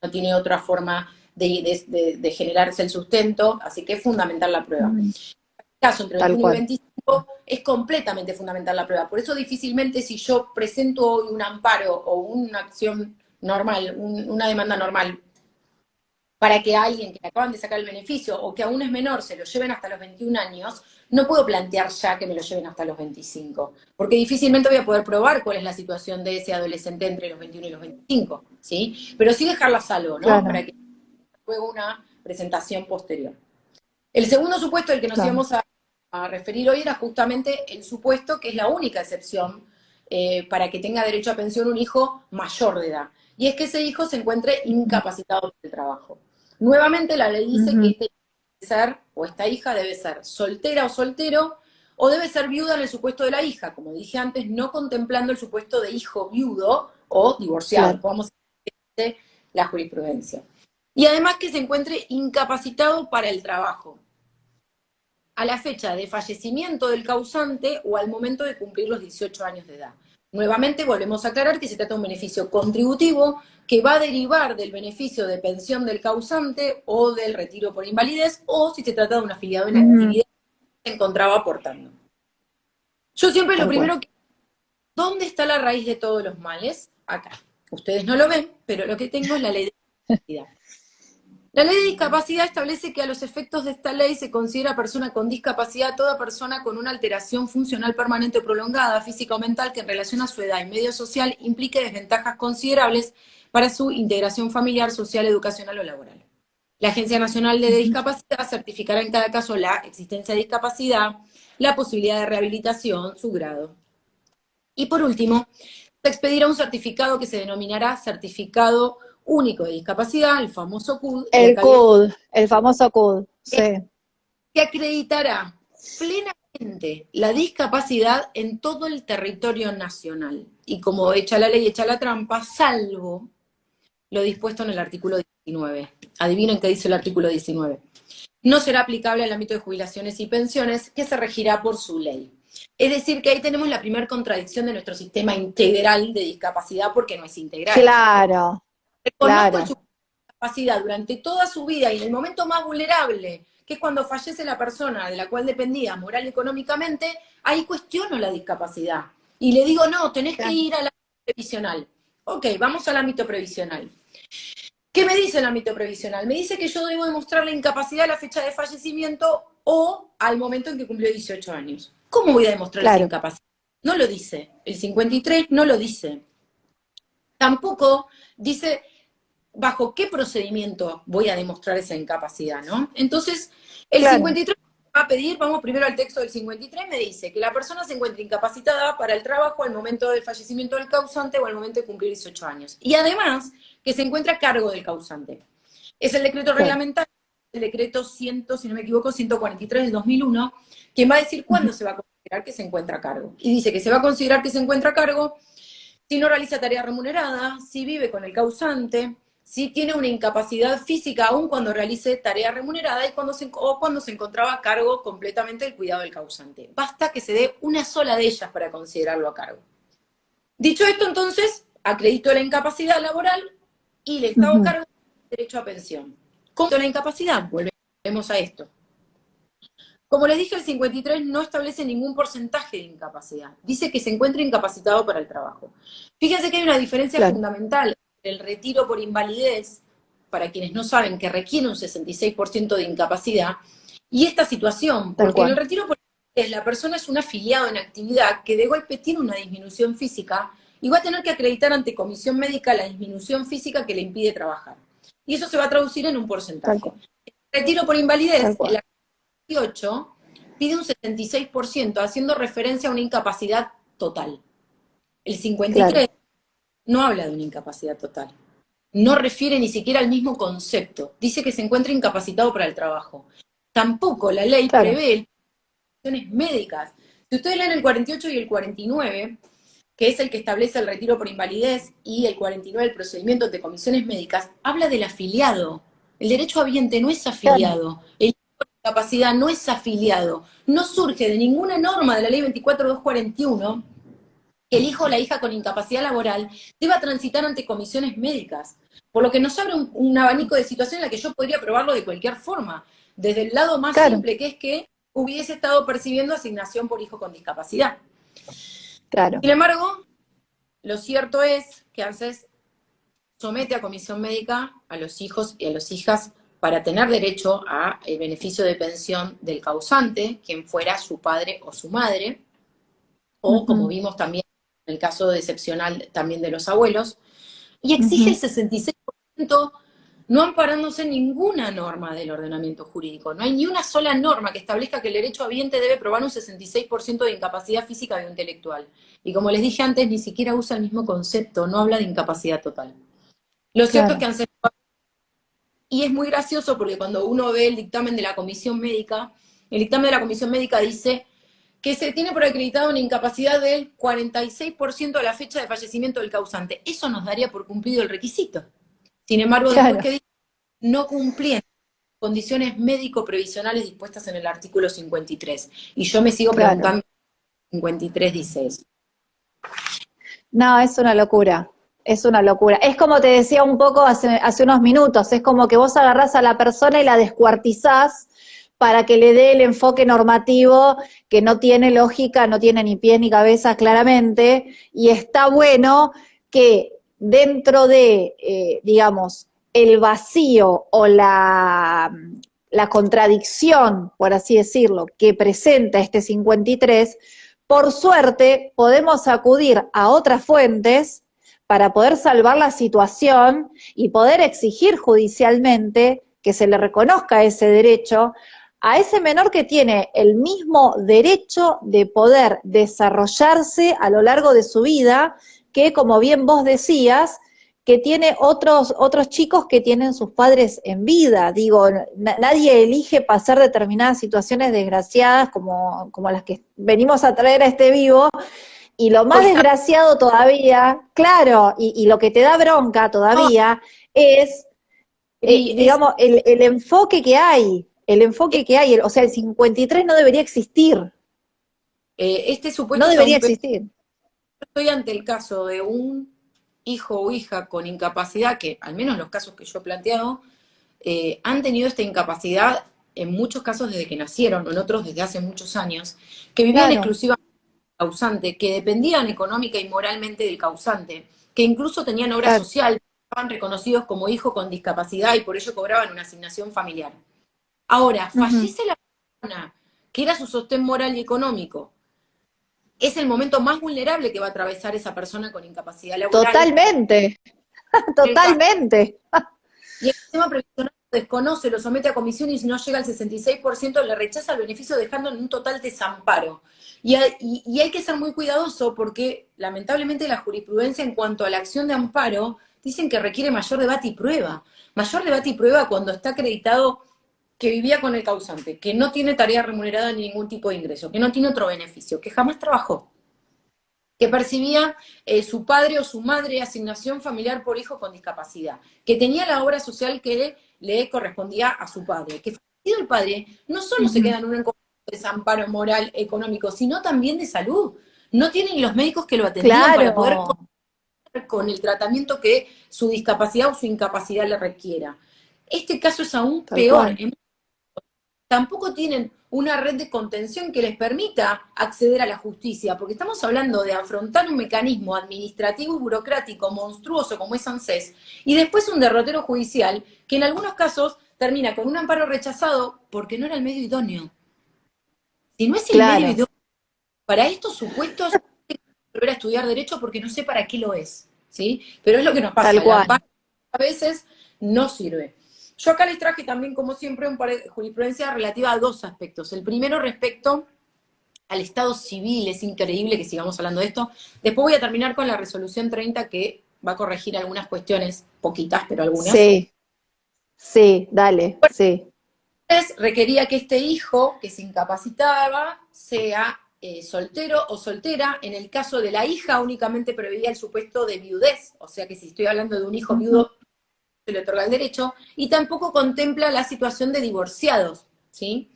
no tiene otra forma de generarse el sustento, así que es fundamental la prueba. Mm, Caso entre tal 21 y cual. 25 es completamente fundamental la prueba. Por eso difícilmente si yo presento hoy un amparo o una acción normal, una demanda normal, para que a alguien que le acaban de sacar el beneficio o que aún es menor se lo lleven hasta los 21 años, no puedo plantear ya que me lo lleven hasta los 25, porque difícilmente voy a poder probar cuál es la situación de ese adolescente entre los 21 y los 25, ¿sí? Pero sí dejarlo a salvo, ¿no? Claro, Para que luego una presentación posterior. El segundo supuesto del que nos claro. íbamos a referir hoy era justamente el supuesto que es la única excepción para que tenga derecho a pensión un hijo mayor de edad. Y es que ese hijo se encuentre incapacitado por el trabajo. Nuevamente la ley dice que Ujú, este debe ser, o esta hija debe ser soltera o soltero, o debe ser viuda en el supuesto de la hija, como dije antes, no contemplando el supuesto de hijo viudo o divorciado, claro. como se dice la jurisprudencia. Y además que se encuentre incapacitado para el trabajo a la fecha de fallecimiento del causante o al momento de cumplir los 18 años de edad. Nuevamente volvemos a aclarar que se trata de un beneficio contributivo que va a derivar del beneficio de pensión del causante o del retiro por invalidez, o si se trata de un afiliado en Ujú, actividad que se encontraba aportando. Yo siempre lo tal cual. primero que... ¿Dónde está la raíz de todos los males? Acá. Ustedes no lo ven, pero lo que tengo es la ley de discapacidad. La ley de discapacidad establece que a los efectos de esta ley se considera persona con discapacidad toda persona con una alteración funcional permanente o prolongada, física o mental, que en relación a su edad y medio social implique desventajas considerables para su integración familiar, social, educacional o laboral. La Agencia Nacional de Ujú. Discapacidad certificará en cada caso la existencia de discapacidad, la posibilidad de rehabilitación, su grado. Y por último, se expedirá un certificado que se denominará Certificado Único de Discapacidad, el famoso CUD, y El acá viene CUD, el famoso CUD, sí. que acreditará plenamente la discapacidad en todo el territorio nacional. Y como echa la ley, echa la trampa, salvo lo dispuesto en el artículo 19. Adivinen qué dice el artículo 19. No será aplicable al ámbito de jubilaciones y pensiones, que se regirá por su ley. Es decir, que ahí tenemos la primera contradicción de nuestro sistema integral de discapacidad, porque no es integral. Claro, Reconozco el claro, sujeto de discapacidad durante toda su vida y en el momento más vulnerable, que es cuando fallece la persona de la cual dependía moral y económicamente, ahí cuestiono la discapacidad. Y le digo, no, tenés que claro. ir al ámbito previsional. Ok, vamos al ámbito previsional. ¿Qué me dice el ámbito previsional? Me dice que yo debo demostrar la incapacidad a la fecha de fallecimiento o al momento en que cumplió 18 años. ¿Cómo voy a demostrar esa Claro. incapacidad? No lo dice. El 53 no lo dice. Tampoco dice bajo qué procedimiento voy a demostrar esa incapacidad, ¿no? Entonces, el Claro. 53 va a pedir, vamos primero al texto del 53, me dice que la persona se encuentra incapacitada para el trabajo al momento del fallecimiento del causante o al momento de cumplir 18 años. Y además, que se encuentra a cargo del causante. Es el decreto Claro. reglamentario, el decreto 100, si no me equivoco, 143 del 2001, quien va a decir Ujú. cuándo se va a considerar que se encuentra a cargo. Y dice que se va a considerar que se encuentra a cargo si no realiza tarea remunerada, si vive con el causante, si tiene una incapacidad física aún cuando realice tarea remunerada y cuando se encontraba a cargo completamente del cuidado del causante. Basta que se dé una sola de ellas para considerarlo a cargo. Dicho esto, entonces, acredito la incapacidad laboral y el Estado a Ujú. cargo del derecho a pensión. ¿Cómo la incapacidad? Volvemos a esto. Como les dije, el 53 no establece ningún porcentaje de incapacidad. Dice que se encuentra incapacitado para el trabajo. Fíjense que hay una diferencia Claro, fundamental entre el retiro por invalidez, para quienes no saben que requiere un 66% de incapacidad, y esta situación, tal porque en el cual. retiro por invalidez la persona es un afiliado en actividad que de golpe tiene una disminución física y va a tener que acreditar ante comisión médica la disminución física que le impide trabajar. Y eso se va a traducir en un Tal porcentaje. cual. El retiro por Tal invalidez, cual. 18 pide un 76%, haciendo referencia a una incapacidad total. El Claro. 53 no habla de una incapacidad total. No refiere ni siquiera al mismo concepto. Dice que se encuentra incapacitado para el trabajo. Tampoco la ley Claro. prevé cuestiones médicas. Si ustedes leen el 48 y el 49, que es el que establece el retiro por invalidez, y el 49 del procedimiento de comisiones médicas, habla del afiliado. El derecho habiente no es Claro, afiliado. El hijo con discapacidad no es afiliado. No surge de ninguna norma de la ley 24.241 que el hijo o la hija con incapacidad laboral deba transitar ante comisiones médicas. Por lo que nos abre un abanico de situaciones en la que yo podría probarlo de cualquier forma. Desde el lado más claro, simple, que es que hubiese estado percibiendo asignación por hijo con discapacidad. claro. Sin embargo, lo cierto es que ANSES somete a comisión médica a los hijos y a las hijas para tener derecho a el beneficio de pensión del causante, quien fuera su padre o su madre, o como Ujú, vimos también en el caso excepcional también de los abuelos, y exige el ujú. 66%, no amparándose en ninguna norma del ordenamiento jurídico. No hay ni una sola norma que establezca que el derecho habiente debe probar un 66% de incapacidad física o intelectual. Y como les dije antes, ni siquiera usa el mismo concepto, no habla de incapacidad total. Lo cierto es que Claro, ANSES, y es muy gracioso porque cuando uno ve el dictamen de la comisión médica, el dictamen de la comisión médica dice que se tiene por acreditado una incapacidad del 46% a la fecha de fallecimiento del causante. Eso nos daría por cumplido el requisito. Sin embargo, después claro. que dice, no cumplían condiciones médico-previsionales dispuestas en el artículo 53. Y yo me sigo Claro. preguntando, 53 dice eso. No, es una locura. Es una locura. Es como te decía un poco hace unos minutos, es como que vos agarrás a la persona y la descuartizás para que le dé el enfoque normativo que no tiene lógica, no tiene ni pies ni cabeza claramente, y está bueno que dentro de, digamos, el vacío o la contradicción, por así decirlo, que presenta este 53, por suerte podemos acudir a otras fuentes para poder salvar la situación y poder exigir judicialmente que se le reconozca ese derecho a ese menor que tiene el mismo derecho de poder desarrollarse a lo largo de su vida que, como bien vos decías, que tiene otros chicos que tienen sus padres en vida. Digo, nadie elige pasar determinadas situaciones desgraciadas como las que venimos a traer a este vivo, y lo más Hoy está, desgraciado todavía, claro, y lo que te da bronca no, todavía es, digamos, el es, enfoque que hay, o sea, el 53 no debería existir, este no supuesto es debería aún. existir. Estoy ante el caso de un hijo o hija con incapacidad, que al menos los casos que yo he planteado, han tenido esta incapacidad en muchos casos desde que nacieron, o en otros desde hace muchos años, que vivían Claro, exclusivamente del causante, que dependían económica y moralmente del causante, que incluso tenían obra claro. social, estaban reconocidos como hijo con discapacidad y por ello cobraban una asignación familiar. Ahora, Ujú. fallece la persona que era su sostén moral y económico, es el momento más vulnerable que va a atravesar esa persona con incapacidad laboral. Totalmente, El caso, totalmente. y el sistema previsional lo desconoce, lo somete a comisión y si no llega al 66% le rechaza el beneficio dejando en un total desamparo. Y hay que ser muy cuidadoso porque lamentablemente la jurisprudencia en cuanto a la acción de amparo dicen que requiere mayor debate y prueba. Mayor debate y prueba cuando está acreditado que vivía con el causante, que no tiene tarea remunerada ni ningún tipo de ingreso, que no tiene otro beneficio, que jamás trabajó, que percibía su padre o su madre asignación familiar por hijo con discapacidad, que tenía la obra social que le correspondía a su padre, que fallecido el padre no solo se Ujú. queda en un desamparo moral, económico, sino también de salud. No tienen los médicos que lo atendían para poder Claro, contar con el tratamiento que su discapacidad o su incapacidad le requiera. Este caso es aún tal peor. cual. Tampoco tienen una red de contención que les permita acceder a la justicia, porque estamos hablando de afrontar un mecanismo administrativo y burocrático monstruoso como es ANSES, y después un derrotero judicial que en algunos casos termina con un amparo rechazado porque no era el medio idóneo. Si no es el medio Claro, idóneo, para estos supuestos, tengo que volver a estudiar derecho porque no sé para qué lo es, ¿sí? Pero es lo que nos tal pasa, el cual. amparo a veces no sirve. Yo acá les traje también, como siempre, un par de jurisprudencia relativa a dos aspectos. El primero respecto al Estado civil, es increíble que sigamos hablando de esto. Después voy a terminar con la resolución 30 que va a corregir algunas cuestiones, poquitas, pero algunas. Sí, sí, dale, sí. Requería que este hijo que se incapacitaba sea soltero o soltera. En el caso de la hija únicamente preveía el supuesto de viudez, o sea que si estoy hablando de un hijo viudo, se le otorga el derecho, y tampoco contempla la situación de divorciados, ¿sí?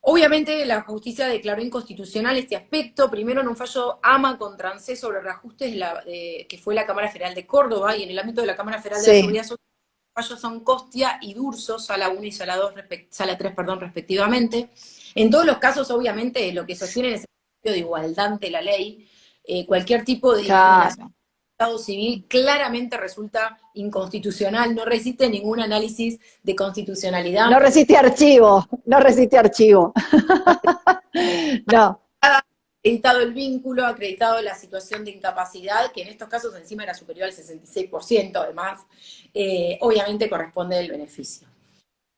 Obviamente la justicia declaró inconstitucional este aspecto, primero en un fallo AMA contra ANSES sobre reajustes que fue la Cámara Federal de Córdoba, y en el ámbito de la Cámara Federal de la Seguridad Social, los fallos son Costia y Durso, Sala 1 y Sala 2, Sala 3, perdón, respectivamente. En todos los casos, obviamente, lo que sostienen es el principio de igualdad ante la ley. Cualquier tipo de discriminación Estado civil claramente resulta inconstitucional, no resiste ningún análisis de constitucionalidad. No resiste archivo, no resiste archivo. No. Acreditado el vínculo, acreditado la situación de incapacidad, que en estos casos encima era superior al 66%, además, obviamente corresponde el beneficio.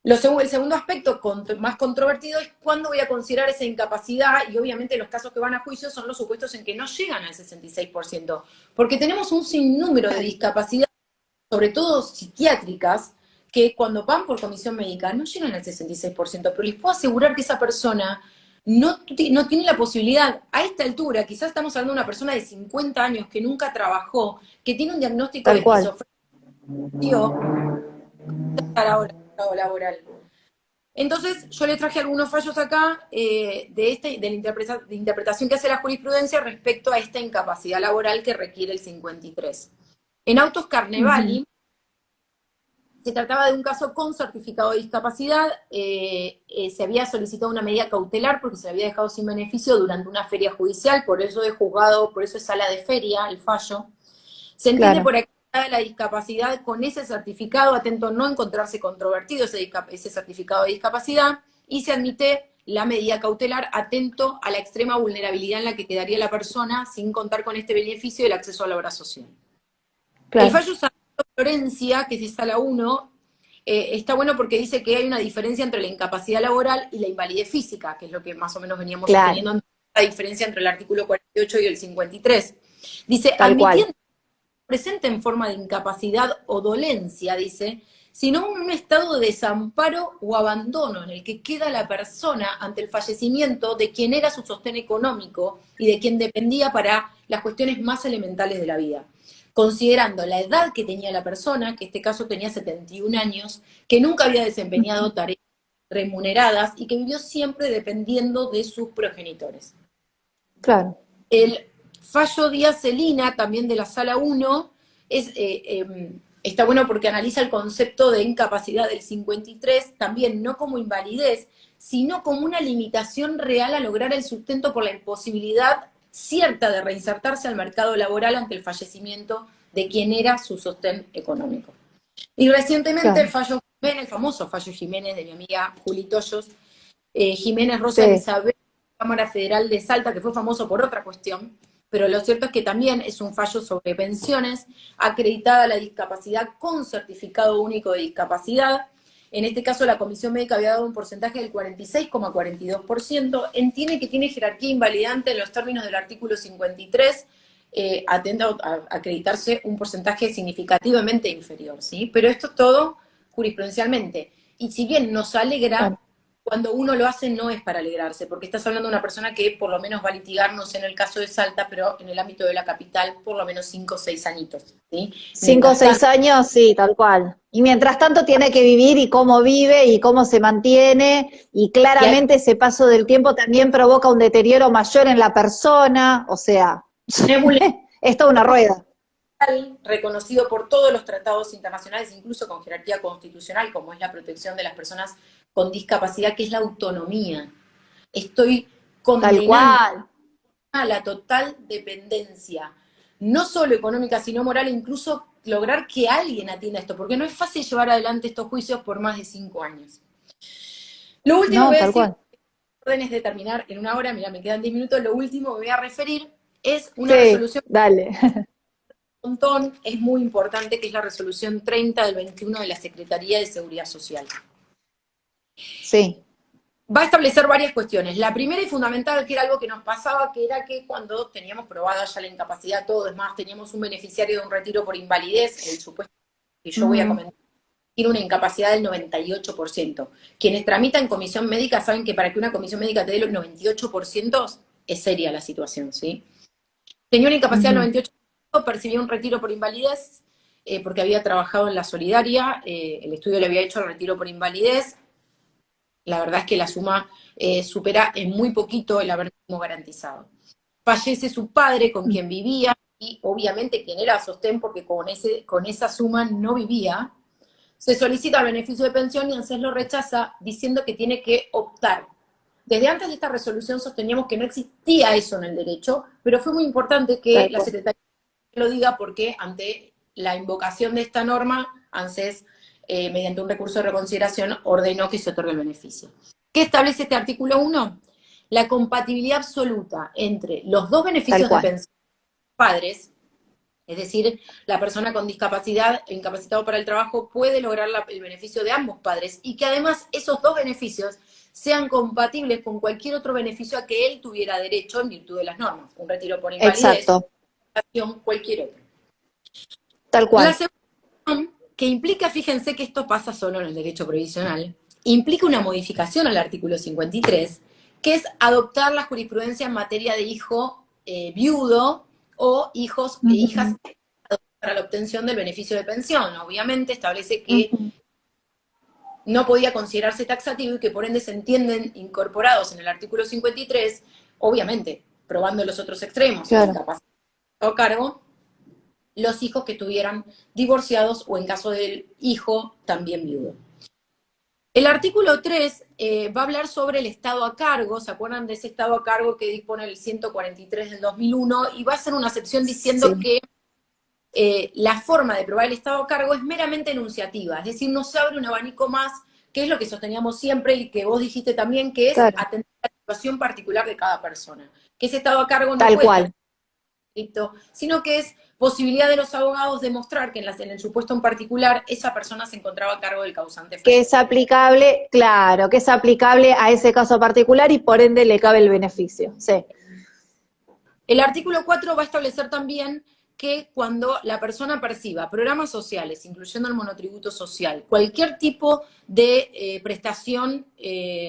El segundo aspecto más controvertido es cuándo voy a considerar esa incapacidad, y obviamente los casos que van a juicio son los supuestos en que no llegan al 66%, porque tenemos un sinnúmero de discapacidades, sobre todo psiquiátricas, que cuando van por comisión médica no llegan al 66%, pero les puedo asegurar que esa persona no tiene la posibilidad, a esta altura, quizás estamos hablando de una persona de 50 años que nunca trabajó, que tiene un diagnóstico de esquizofrenia, ahora laboral. Entonces, yo le traje algunos fallos acá de la interpretación que hace la jurisprudencia respecto a esta incapacidad laboral que requiere el 53. En Autos Carnevali, se trataba de un caso con certificado de discapacidad, se había solicitado una medida cautelar porque se le había dejado sin beneficio durante una feria judicial, por eso es juzgado, por eso es sala de feria el fallo. Se entiende por aquí la discapacidad con ese certificado, atento a no encontrarse controvertido ese certificado de discapacidad, y se admite la medida cautelar atento a la extrema vulnerabilidad en la que quedaría la persona sin contar con este beneficio del acceso a la obra social. El fallo San Florencia, que es de sala 1, está bueno porque dice que hay una diferencia entre la incapacidad laboral y la invalidez física, que es lo que más o menos veníamos teniendo, la diferencia entre el artículo 48 y el 53. Dice, admitiendo presente en forma de incapacidad o dolencia, dice, sino en un estado de desamparo o abandono en el que queda la persona ante el fallecimiento de quien era su sostén económico y de quien dependía para las cuestiones más elementales de la vida. Considerando la edad que tenía la persona, que en este caso tenía 71 años, que nunca había desempeñado tareas remuneradas y que vivió siempre dependiendo de sus progenitores. Claro. El fallo Díaz-Celina, también de la Sala 1, está bueno porque analiza el concepto de incapacidad del 53, también no como invalidez, sino como una limitación real a lograr el sustento por la imposibilidad cierta de reinsertarse al mercado laboral ante el fallecimiento de quien era su sostén económico. Y recientemente el fallo Jiménez, el famoso fallo Jiménez de mi amiga Juli Toyos, Jiménez Rosa Elizabeth, Cámara Federal de Salta, que fue famoso por otra cuestión, pero lo cierto es que también es un fallo sobre pensiones, acreditada la discapacidad con certificado único de discapacidad. En este caso la comisión médica había dado un porcentaje del 46,42%, entiende que tiene jerarquía invalidante en los términos del artículo 53, atento a acreditarse un porcentaje significativamente inferior, ¿sí? Pero esto es todo jurisprudencialmente. Y si bien nos alegra, cuando uno lo hace no es para alegrarse, porque estás hablando de una persona que por lo menos va a litigar, no sé en el caso de Salta, pero en el ámbito de la capital, por lo menos 5 o 6 añitos, ¿sí? 5 o 6 años, sí, tal cual. Y mientras tanto tiene que vivir y cómo vive y cómo se mantiene, y claramente ese paso del tiempo también provoca un deterioro mayor en la persona, o sea, es toda una rueda. Reconocido por todos los tratados internacionales, incluso con jerarquía constitucional, como es la protección de las personas con discapacidad, que es la autonomía. Estoy condenando a la total dependencia, no solo económica, sino moral, e incluso lograr que alguien atienda esto, porque no es fácil llevar adelante estos juicios por más de 5 años. Lo último que voy a decir, órdenes de terminar en 1 hora, mira, me quedan 10 minutos, lo último que me voy a referir es una resolución. Es muy importante, que es la resolución 30 del 21 de la Secretaría de Seguridad Social. Sí. Va a establecer varias cuestiones. La primera y fundamental, que era algo que nos pasaba, que era que cuando teníamos probada ya la incapacidad, todo, es más, teníamos un beneficiario de un retiro por invalidez, el supuesto que yo voy a comentar, tiene una incapacidad del 98%. Quienes tramitan comisión médica saben que para que una comisión médica te dé el 98%, es seria la situación, ¿sí? Tenía una incapacidad del 98%, percibía un retiro por invalidez, porque había trabajado en la solidaria, el estudio le había hecho el retiro por invalidez. La verdad es que la suma supera en muy poquito el haber garantizado. Fallece su padre con quien vivía, y obviamente quien era sostén, porque con esa suma no vivía. Se solicita el beneficio de pensión y ANSES lo rechaza diciendo que tiene que optar. Desde antes de esta resolución sosteníamos que no existía eso en el derecho, pero fue muy importante que la Secretaría lo diga, porque ante la invocación de esta norma, ANSES, mediante un recurso de reconsideración, ordenó que se otorgue el beneficio. ¿Qué establece este artículo 1? La compatibilidad absoluta entre los dos beneficios de pensión de padres, es decir, la persona con discapacidad, incapacitado para el trabajo, puede lograr el beneficio de ambos padres, y que además esos dos beneficios sean compatibles con cualquier otro beneficio a que él tuviera derecho en virtud de las normas. Un retiro por invalidez, cualquier otro. Tal cual. La segunda, que implica, fíjense que esto pasa solo en el derecho previsional, implica una modificación al artículo 53, que es adoptar la jurisprudencia en materia de hijo viudo o hijos e hijas para la obtención del beneficio de pensión. Obviamente establece que no podía considerarse taxativo y que por ende se entienden incorporados en el artículo 53, obviamente, probando los otros extremos, incapacidad o cargo, los hijos que estuvieran divorciados o, en caso del hijo, también viudo. El artículo 3 va a hablar sobre el estado a cargo. ¿Se acuerdan de ese estado a cargo que dispone el 143 del 2001? Y va a hacer una excepción diciendo que la forma de probar el estado a cargo es meramente enunciativa, es decir, no se abre un abanico más, que es lo que sosteníamos siempre y que vos dijiste también, que es atender a la situación particular de cada persona. Que ese estado a cargo no puede estar escrito, sino que es posibilidad de los abogados demostrar que en el supuesto en particular esa persona se encontraba a cargo del causante. Que es aplicable, claro, que es aplicable a ese caso particular y por ende le cabe el beneficio. Sí. El artículo 4 va a establecer también que cuando la persona perciba programas sociales, incluyendo el monotributo social, cualquier tipo de prestación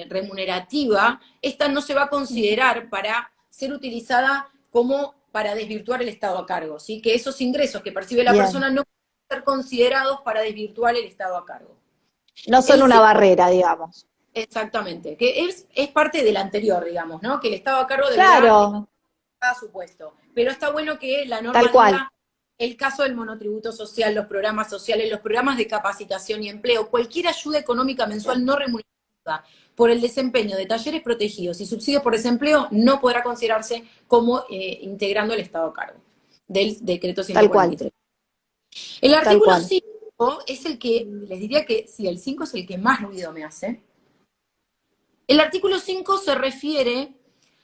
remunerativa, esta no se va a considerar para ser utilizada como para desvirtuar el estado a cargo, ¿sí? Que esos ingresos que percibe la persona no pueden ser considerados para desvirtuar el estado a cargo. No son una barrera, digamos. Exactamente, que es parte del anterior, digamos, ¿no? Que el estado a cargo de cada supuesto. Pero está bueno que la norma diga el caso del monotributo social, los programas sociales, los programas de capacitación y empleo, cualquier ayuda económica mensual no remunerativa por el desempeño de talleres protegidos y subsidios por desempleo no podrá considerarse como integrando el estado a cargo del decreto 143. El artículo 5 es el que, les diría que sí, el 5 es el que más ruido me hace. El artículo 5 se refiere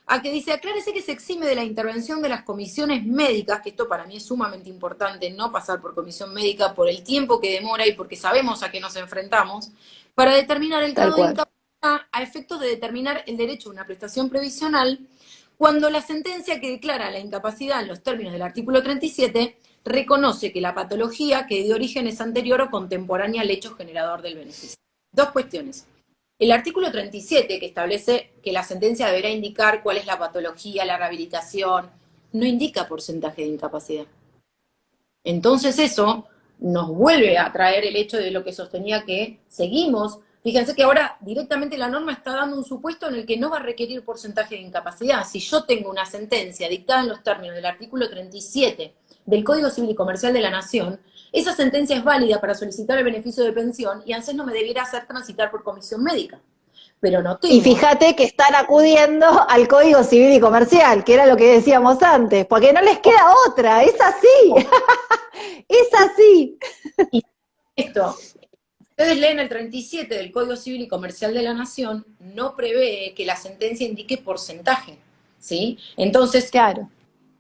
a que dice, aclárese que se exime de la intervención de las comisiones médicas, que esto para mí es sumamente importante, no pasar por comisión médica por el tiempo que demora y porque sabemos a qué nos enfrentamos, para determinar el grado de incapacidad a efectos de determinar el derecho a una prestación previsional, cuando la sentencia que declara la incapacidad en los términos del artículo 37 reconoce que la patología que dio origen es anterior o contemporánea al hecho generador del beneficio. Dos cuestiones. El artículo 37, que establece que la sentencia deberá indicar cuál es la patología, la rehabilitación, no indica porcentaje de incapacidad. Entonces eso nos vuelve a traer el hecho de lo que sostenía que seguimos. Fíjense que ahora directamente la norma está dando un supuesto en el que no va a requerir porcentaje de incapacidad. Si yo tengo una sentencia dictada en los términos del artículo 37 del Código Civil y Comercial de la Nación, esa sentencia es válida para solicitar el beneficio de pensión y ANSES no me debiera hacer transitar por comisión médica. Pero no tengo. Y fíjate que están acudiendo al Código Civil y Comercial, que era lo que decíamos antes, porque no les queda otra, es así, es así. Y esto, ustedes leen el 37 del Código Civil y Comercial de la Nación, no prevé que la sentencia indique porcentaje, ¿sí? Entonces, claro.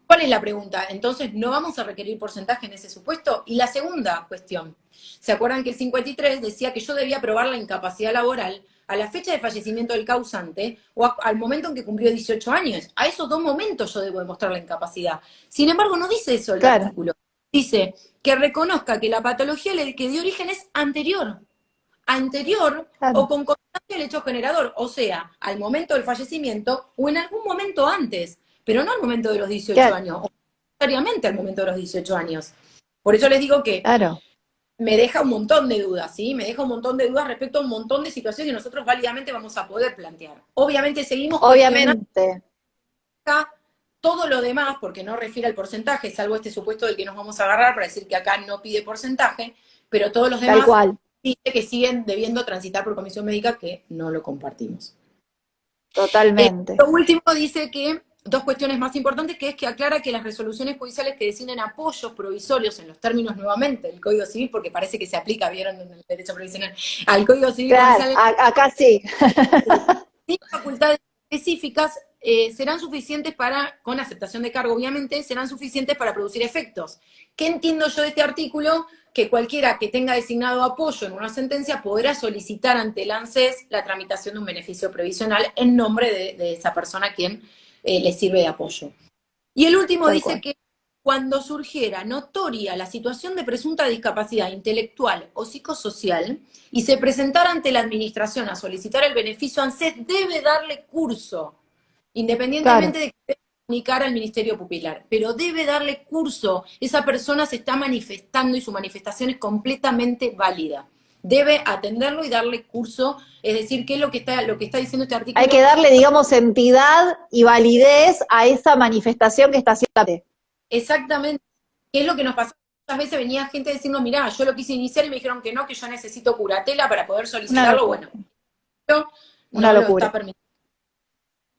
¿Cuál es la pregunta? Entonces, ¿no vamos a requerir porcentaje en ese supuesto? Y la segunda cuestión, ¿se acuerdan que el 53 decía que yo debía probar la incapacidad laboral a la fecha de fallecimiento del causante o al momento en que cumplió 18 años? A esos dos momentos yo debo demostrar la incapacidad. Sin embargo, no dice eso el artículo. Dice que reconozca que la patología que dio origen es anterior o concomitante al hecho generador, o sea, al momento del fallecimiento o en algún momento antes. pero no al momento de los 18 Claro, años, o necesariamente al momento de los 18 años. Por eso les digo que claro, me deja un montón de dudas, ¿sí? Me deja un montón de dudas respecto a un montón de situaciones que nosotros válidamente vamos a poder plantear. Obviamente seguimos cuestionando obviamente, todo lo demás, porque no refiere al porcentaje, salvo este supuesto del que nos vamos a agarrar para decir que acá no pide porcentaje, pero todos los tal demás cual, dice que siguen debiendo transitar por comisión médica, que no lo compartimos. totalmente. Lo último dice que, dos cuestiones más importantes, que es que aclara que las resoluciones judiciales que designen apoyos provisorios en los términos nuevamente del Código Civil, porque parece que se aplica, vieron en el derecho provisional, al Código Civil Claro, comercial, acá sí. sin facultades específicas, serán suficientes para, con aceptación de cargo obviamente, serán suficientes para producir efectos. ¿Qué entiendo yo de este artículo? Que cualquiera que tenga designado apoyo en una sentencia podrá solicitar ante el ANSES la tramitación de un beneficio previsional en nombre de esa persona a quien le sirve de apoyo. Y el último Tal dice cual. que cuando surgiera notoria la situación de presunta discapacidad intelectual o psicosocial y se presentara ante la administración a solicitar el beneficio ANSES, debe darle curso, Claro. independientemente de que debe comunicar al Ministerio Pupilar, pero debe darle curso. Esa persona se está manifestando y su manifestación es completamente válida. Debe atenderlo y darle curso, es decir, ¿qué es lo que está diciendo este Hay artículo? que darle, digamos, entidad y validez a esa manifestación que está haciendo. Exactamente. ¿Qué es lo que nos pasó? Muchas veces venía gente a decirnos, mirá, yo lo quise iniciar y me dijeron que no, que yo necesito curatela para poder Una solicitarlo. locura, Bueno, pero una no lo está locura. permitiendo.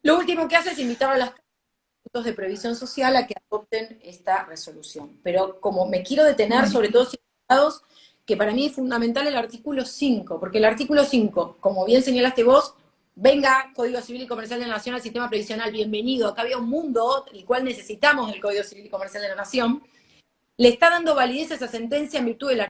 Lo último que hace es invitar a las institutos de previsión social a que adopten esta resolución. Pero como me quiero detener Bueno, sobre todo situados, que para mí es fundamental el artículo 5, porque el artículo 5, como bien señalaste vos, venga, Código Civil y Comercial de la Nación al sistema previsional, bienvenido, acá había un mundo el cual necesitamos del Código Civil y Comercial de la Nación, le está dando validez a esa sentencia en virtud de la...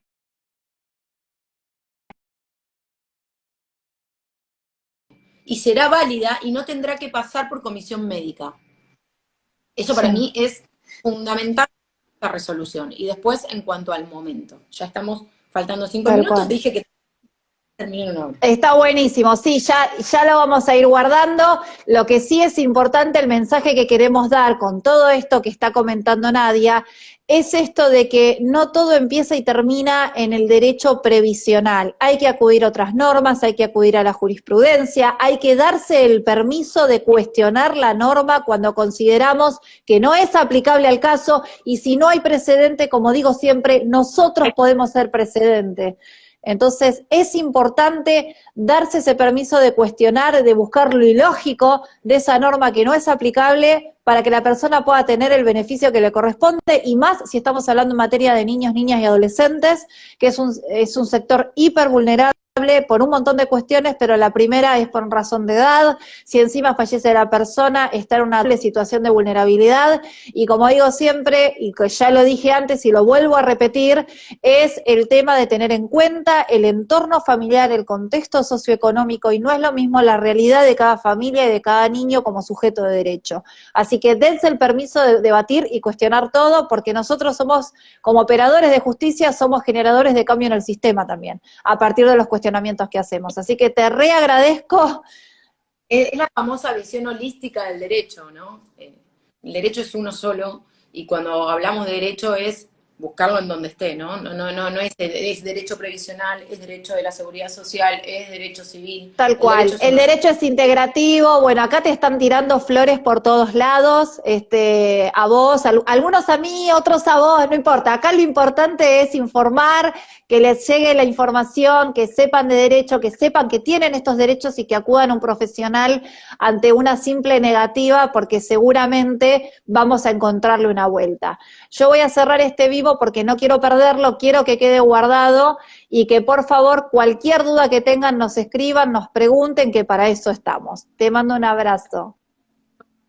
y será válida y no tendrá que pasar por comisión médica. Eso para sí. mí es fundamental la resolución. Y después, en cuanto al momento, ya estamos faltando 5 minutos, Tal cual. dije que terminé en una hora. Está buenísimo, sí, ya lo vamos a ir guardando. Lo que sí es importante, el mensaje que queremos dar con todo esto que está comentando Nadia, es esto de que no todo empieza y termina en el derecho previsional. Hay que acudir a otras normas, hay que acudir a la jurisprudencia, hay que darse el permiso de cuestionar la norma cuando consideramos que no es aplicable al caso, y si no hay precedente, como digo siempre, nosotros podemos ser precedente. Entonces, es importante darse ese permiso de cuestionar, de buscar lo ilógico de esa norma que no es aplicable para que la persona pueda tener el beneficio que le corresponde, y más si estamos hablando en materia de niños, niñas y adolescentes, que es un sector hiper vulnerable por un montón de cuestiones, pero la primera es por razón de edad. Si encima fallece la persona, está en una situación de vulnerabilidad, y como digo siempre, y que ya lo dije antes y lo vuelvo a repetir, es el tema de tener en cuenta el entorno familiar, el contexto socioeconómico, y no es lo mismo la realidad de cada familia y de cada niño como sujeto de derecho. Así que dense el permiso de debatir y cuestionar todo, porque nosotros somos, como operadores de justicia, somos generadores de cambio en el sistema también, a partir de los cuestionamientos que hacemos. Así que te reagradezco. Es la famosa visión holística del derecho, ¿no? El derecho es uno solo y cuando hablamos de derecho es buscarlo en donde esté, ¿no? No es derecho previsional, es derecho de la seguridad social, es derecho civil, Tal el derecho cual, es el uno solo. derecho es integrativo. Bueno, acá te están tirando flores por todos lados, a vos, algunos a mí, otros a vos, no importa. Acá lo importante es informar, que les llegue la información, que sepan de derecho, que sepan que tienen estos derechos y que acudan a un profesional ante una simple negativa, porque seguramente vamos a encontrarle una vuelta. Yo voy a cerrar este vivo porque no quiero perderlo, quiero que quede guardado, y que por favor cualquier duda que tengan nos escriban, nos pregunten, que para eso estamos. Te mando un abrazo.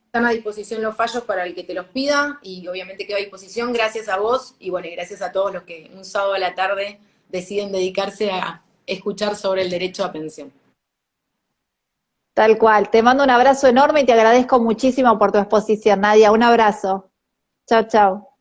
Están a disposición los fallos para el que te los pida y obviamente quedo a disposición gracias a vos y bueno, y gracias a todos los que un sábado a la tarde deciden dedicarse a escuchar sobre el derecho a pensión. Tal cual, te mando un abrazo enorme y te agradezco muchísimo por tu exposición, Nadia. Un abrazo. Chao, chao.